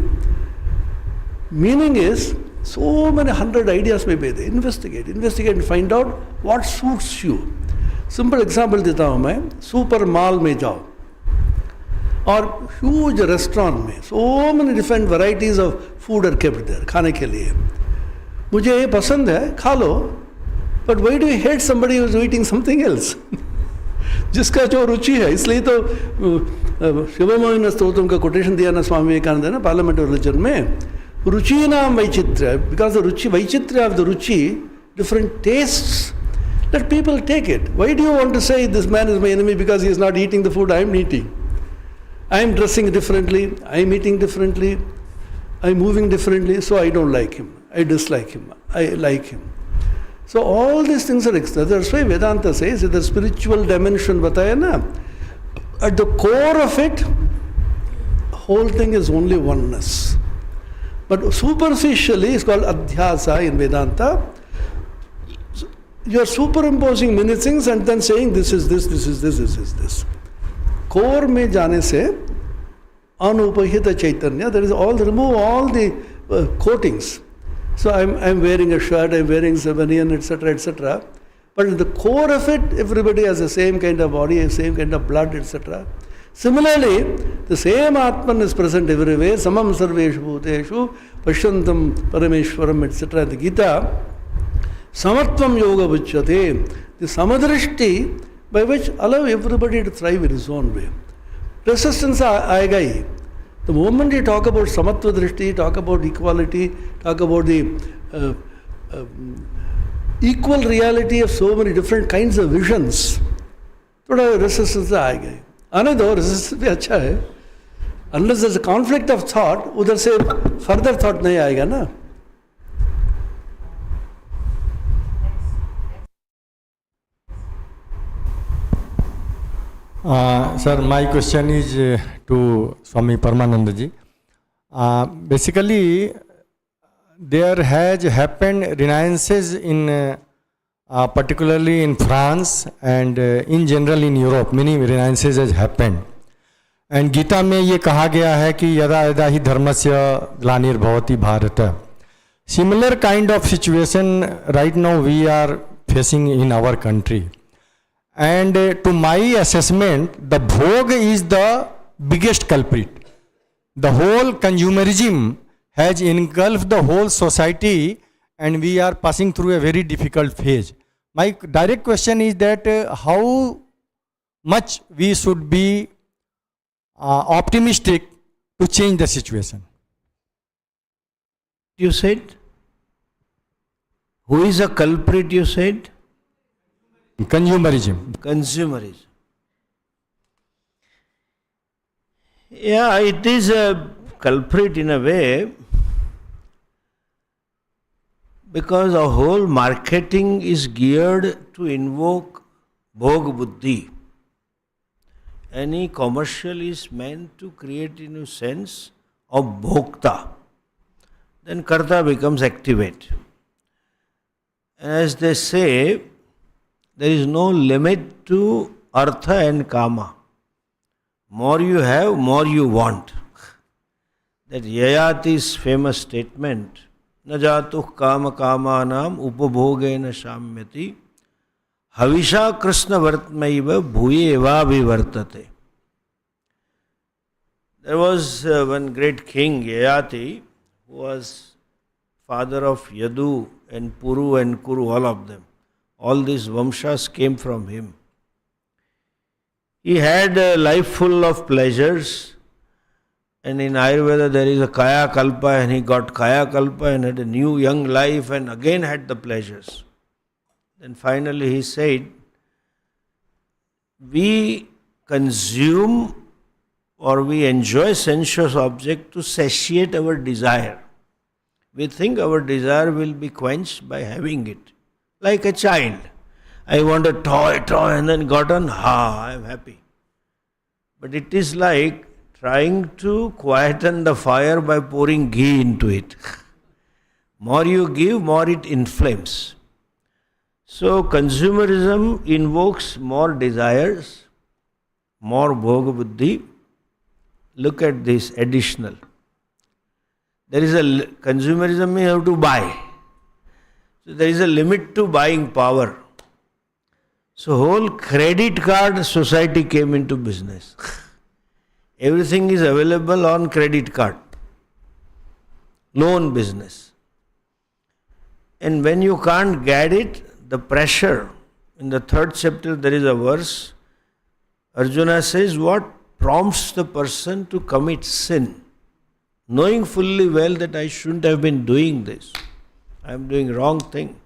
Meaning is so many 100 ideas may be there. Investigate and find out what suits you. Simple example देता हूँ मैं, super mall में जाओ और huge restaurant में so many different varieties of food are kept there, खाने के लिए। मुझे ये पसंद है, खा लो, but why do you hate somebody who is eating something else? जिसका जो रुचि है, इसलिए तो शिवमोहिनी स्तोत्रम का कोटेशन दिया ना स्वामी विवेकानंद ने पार्लियामेंट ऑफ रिलीजन में, रुचि नाम वैचित्र्य, बिकॉज द रुचि वैचित्र्य ऑफ द रुचि, different tastes, let people take it. Why do you want to say this man is my enemy because he is not eating the food I am eating? I am dressing differently, I am eating differently, I am moving differently, so I don't like him, I dislike him, I like him. So all these things are extra. That's why Vedanta says the spiritual dimension bataya na, at the core of it, whole thing is only oneness. But superficially it's called adhyasa in Vedanta. You are superimposing many things and then saying this is this, this is this, this is this. Core में जाने से अनुपहित चैतन्य, there is all, remove all the coatings. So I'm wearing a shirt, I'm wearing a banian, etc. But at the core of it, everybody has the same kind of body, same kind of blood, etc. Similarly, the same Atman is present everywhere. Samam sarveshu bhuteshu pashyantam parameshwaram, etc. The Gita, samatvam yoga vichyate. The samadrishti by which allow everybody to thrive in his own way. Resistance आएगा ही. The moment you talk about samatva drishti, talk about equality, talk about the equal reality of so many different kinds of visions, थोड़ा resistance आएगा ही. आने दो, resistance भी अच्छा है. Unless there is a conflict of thought, उधर से further thought नहीं आएगा ना. Sir, my question is to Swami Parmananda ji. Basically, there has happened renaissances in particularly in France and in general in Europe. Many renaissances has happened. And Gita में ये कहा गया है कि यदा यदा ही धर्मस्य ग्लानिर्भवति Bharat. Similar kind of situation right now we are facing in our country. And to my assessment, the bhog is the biggest culprit. The whole consumerism has engulfed the whole society and we are passing through a very difficult phase. My direct question is that how much we should be optimistic to change the situation. You said? Who is a culprit, you said? Consumerism. Consumerism. Yeah, it is a culprit in a way because our whole marketing is geared to invoke bhog buddhi. Any commercial is meant to create in a sense of bhokta. Then karta becomes activate. And as they say, there is no limit to artha and kama. More you have, more you want. That Yayati's famous statement, na jatuh kama kamanam upabhogena shamyati havisha krishna vartmaiva bhuye eva vivartate. There was one great king, Yayati, who was father of Yadu and Puru and Kuru, all of them. All these Vamshas came from him. He had a life full of pleasures, and in Ayurveda there is a Kaya Kalpa, and he got Kaya Kalpa and had a new young life and again had the pleasures. Then finally he said, we consume or we enjoy sensuous object to satiate our desire. We think our desire will be quenched by having it. Like a child. I want a toy, and then got on, I am happy. But it is like trying to quieten the fire by pouring ghee into it. More you give, more it inflames. So consumerism invokes more desires, more bhog buddhi. Look at this additional. There is a consumerism you have to buy. So there is a limit to buying power. So whole credit card society came into business. Everything is available on credit card. Loan business. And when you can't get it, the pressure. In the 3rd chapter there is a verse. Arjuna says, what prompts the person to commit sin? Knowing fully well that I shouldn't have been doing this. I am doing wrong thing.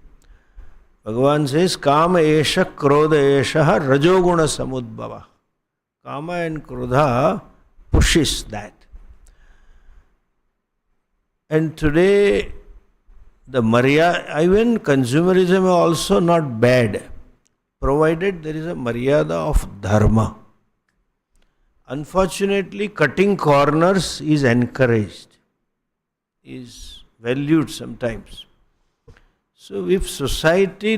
Bhagavan says, Kama esha krodha esha rajoguna samudbhava. Kama and krodha pushes that. And today, the maryada, even consumerism is also not bad, provided there is a maryada of dharma. Unfortunately, cutting corners is encouraged, is valued sometimes. So if society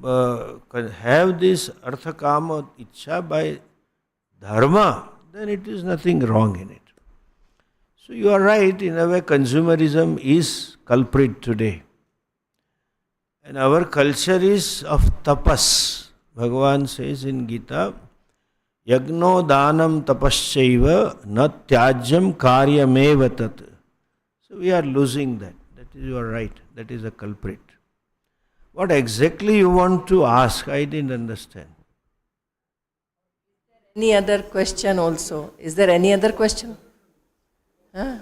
have this artha kama ichha by dharma, then it is nothing wrong in it. So you are right, in a way consumerism is culprit today. And our culture is of tapas. Bhagavan says in Gita, Yagno danam tapaschaiva na tyajyam karyameva tat. So we are losing that. That is, you are right. That is a culprit. What exactly you want to ask? I didn't understand. Any other question also? Is there any other question? Huh?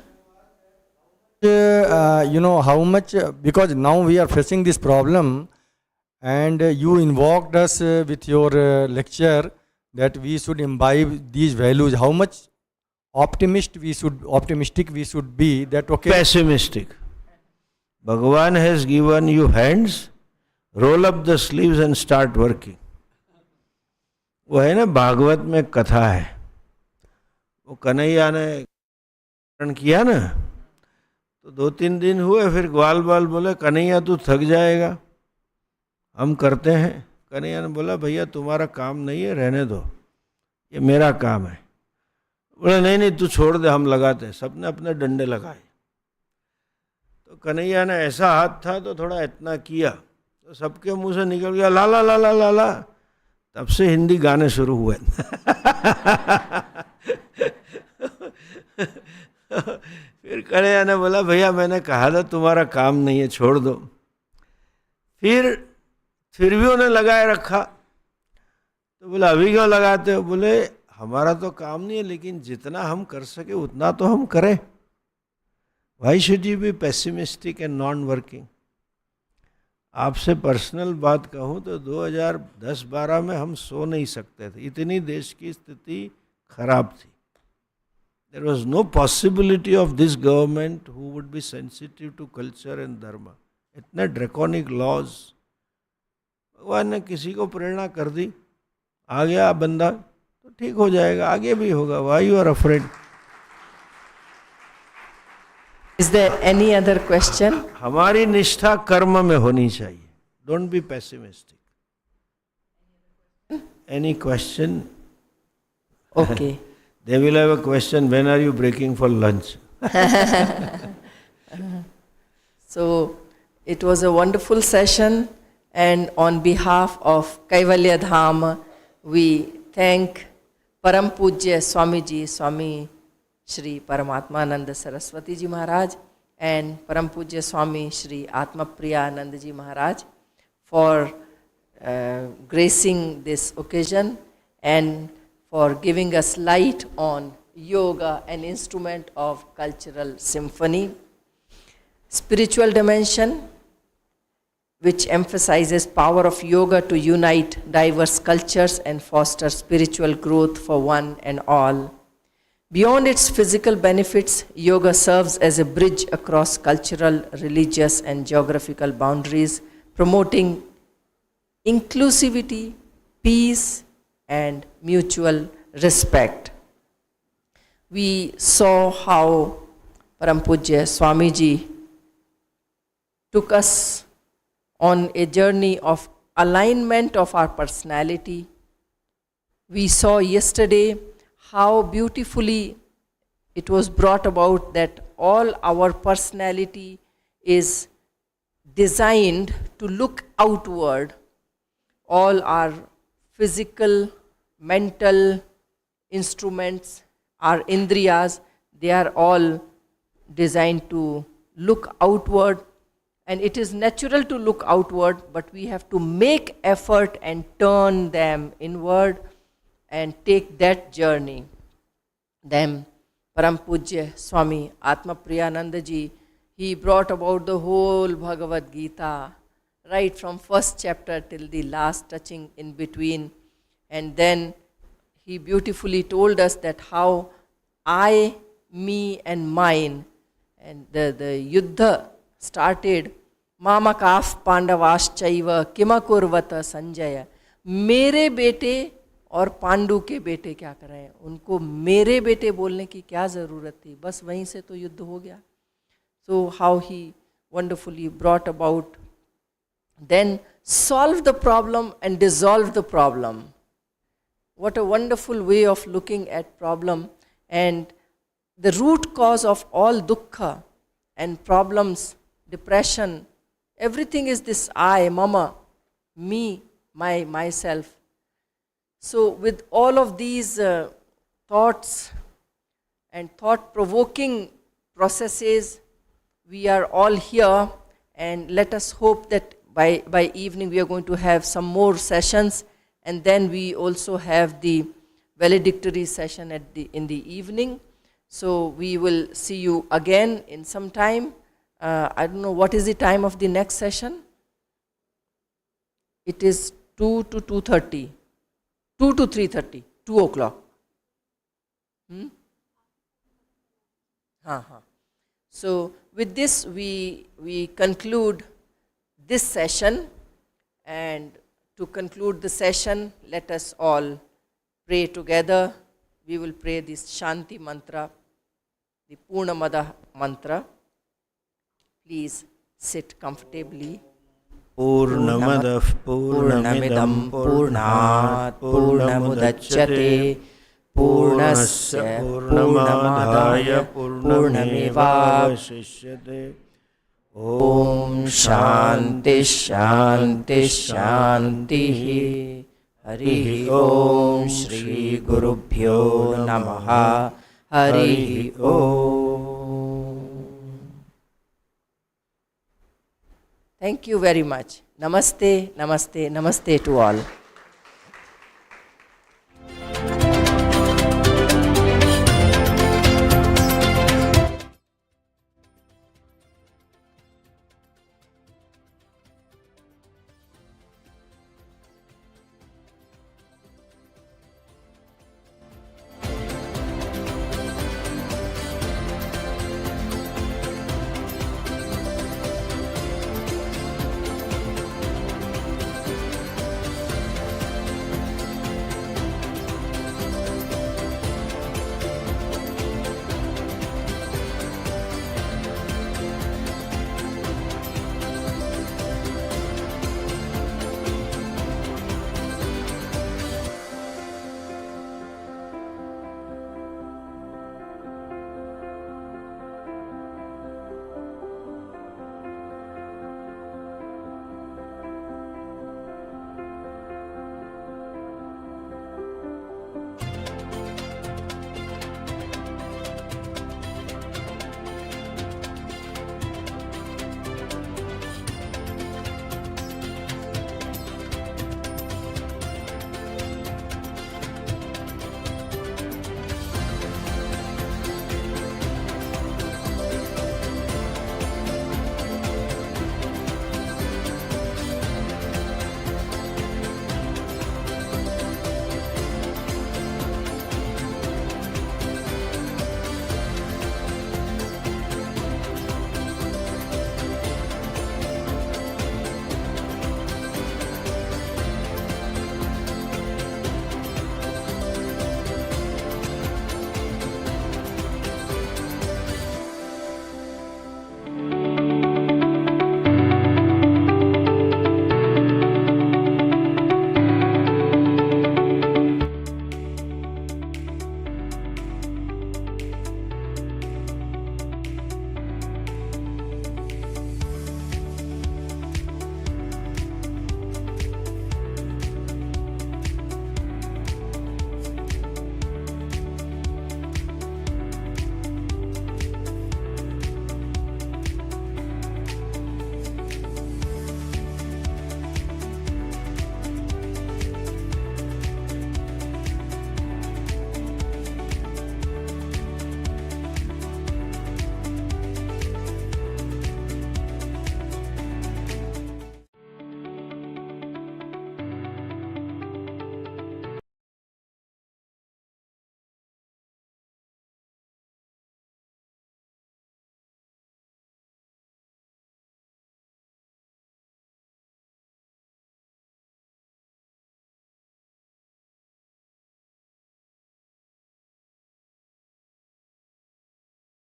How much, because now we are facing this problem and you invoked us with your lecture that we should imbibe these values. How much optimistic we should be that okay. Pessimistic. Bhagavan has given you hands, roll up the sleeves and start working. वो है ना, भागवत में कथा है, वो कन्हैया ने किया ना, तो 2-3 दिन हुए, फिर ग्वाल बाल बोले कन्हैया तू थक जाएगा, हम करते हैं। कन्हैया ने बोला भैया तुम्हारा काम नहीं है, रहने दो, ये मेरा काम है। बोले नहीं नहीं तू छोड़ दे, हम लगाते हैं। सबने अपने डंडे लगाए। तो कन्हैया ने ऐसा हाथ था तो थोड़ा इतना किया तो सबके मुंह से निकल गया ला ला ला ला ला ला। तब से हिंदी गाने शुरू हुए। फिर कन्हैया ने बोला भैया मैंने कहा था तुम्हारा काम नहीं है, छोड़ दो। फिर भी उन्हें लगाए रखा। तो बोला अभी क्यों लगाते हो? बोले हमारा तो काम नहीं है, लेकिन जितना हम कर सके उतना तो हम करें। Why should you be pessimistic and non-working? आपसे पर्सनल बात कहूँ तो 2010-12 में हम सो नहीं सकते थे, इतनी देश की स्थिति खराब थी। There was no possibility of this government who would be sensitive to culture and dharma. इतने ड्रैकोनिक लॉज। भगवान ने किसी को प्रेरणा कर दी, आ गया बंदा तो ठीक हो जाएगा, आगे भी होगा। Why you are afraid? Is there any other question? हमारी निष्ठा कर्म में होनी चाहिए। Don't be pessimistic. Any question? Okay. They will have a question, when are you breaking for lunch? So it was a wonderful session, and on behalf of Kaivalyadhama, we thank Param Pujya Swamiji, Swami Shri Parmatmananda Saraswati Ji Maharaj, and Param Pujya Swami Shri Atmapriyananda Ji Maharaj for gracing this occasion and for giving us light on yoga, an instrument of cultural symphony, spiritual dimension, which emphasizes power of yoga to unite diverse cultures and foster spiritual growth for one and all. Beyond its physical benefits, yoga serves as a bridge across cultural, religious, and geographical boundaries, promoting inclusivity, peace, and mutual respect. We saw how Param Pujya Swamiji took us on a journey of alignment of our personality. We saw yesterday how beautifully it was brought about that all our personality is designed to look outward. All our physical, mental instruments, our indriyas, they are all designed to look outward. And it is natural to look outward, but we have to make effort and turn them inward and take that journey. Then Param Pujya Swami Atmapriyananda Ji, he brought about the whole Bhagavad Gita, right from first chapter till the last, touching in between. And then he beautifully told us that how I, me and mine, and the yuddha started, Mama Kaf Pandavaschaiva Kimakurvata Sanjaya. मेरे बेटे और पांडु के बेटे क्या कर रहे हैं, उनको मेरे बेटे बोलने की क्या ज़रूरत थी, बस वहीं से तो युद्ध हो गया. So how he wonderfully brought about, then solve the problem and dissolve the problem. What a wonderful way of looking at problem. And the root cause of all dukkha and problems, depression, everything is this I, mama, me, myself. So with all of these thoughts and thought-provoking processes, we are all here, and let us hope that by evening we are going to have some more sessions, and then we also have the valedictory session in the evening. So we will see you again in some time. I don't know, what is the time of the next session? It is 2 to 2:30. 2 to 3:30. 2 o'clock. So with this we conclude this session, and to conclude the session, let us all pray together. We will pray this Shanti mantra, the Purnamada mantra. Please sit comfortably. Purnamadah Purnamidam Purnat Purnamudachyate Purnasya Purnamadaya Purnamevavashishyate. Om Shanti Shanti Shanti. Hari Om Shri Gurubhyo Namaha. Hari Om. Thank you very much. Namaste, namaste, namaste to all.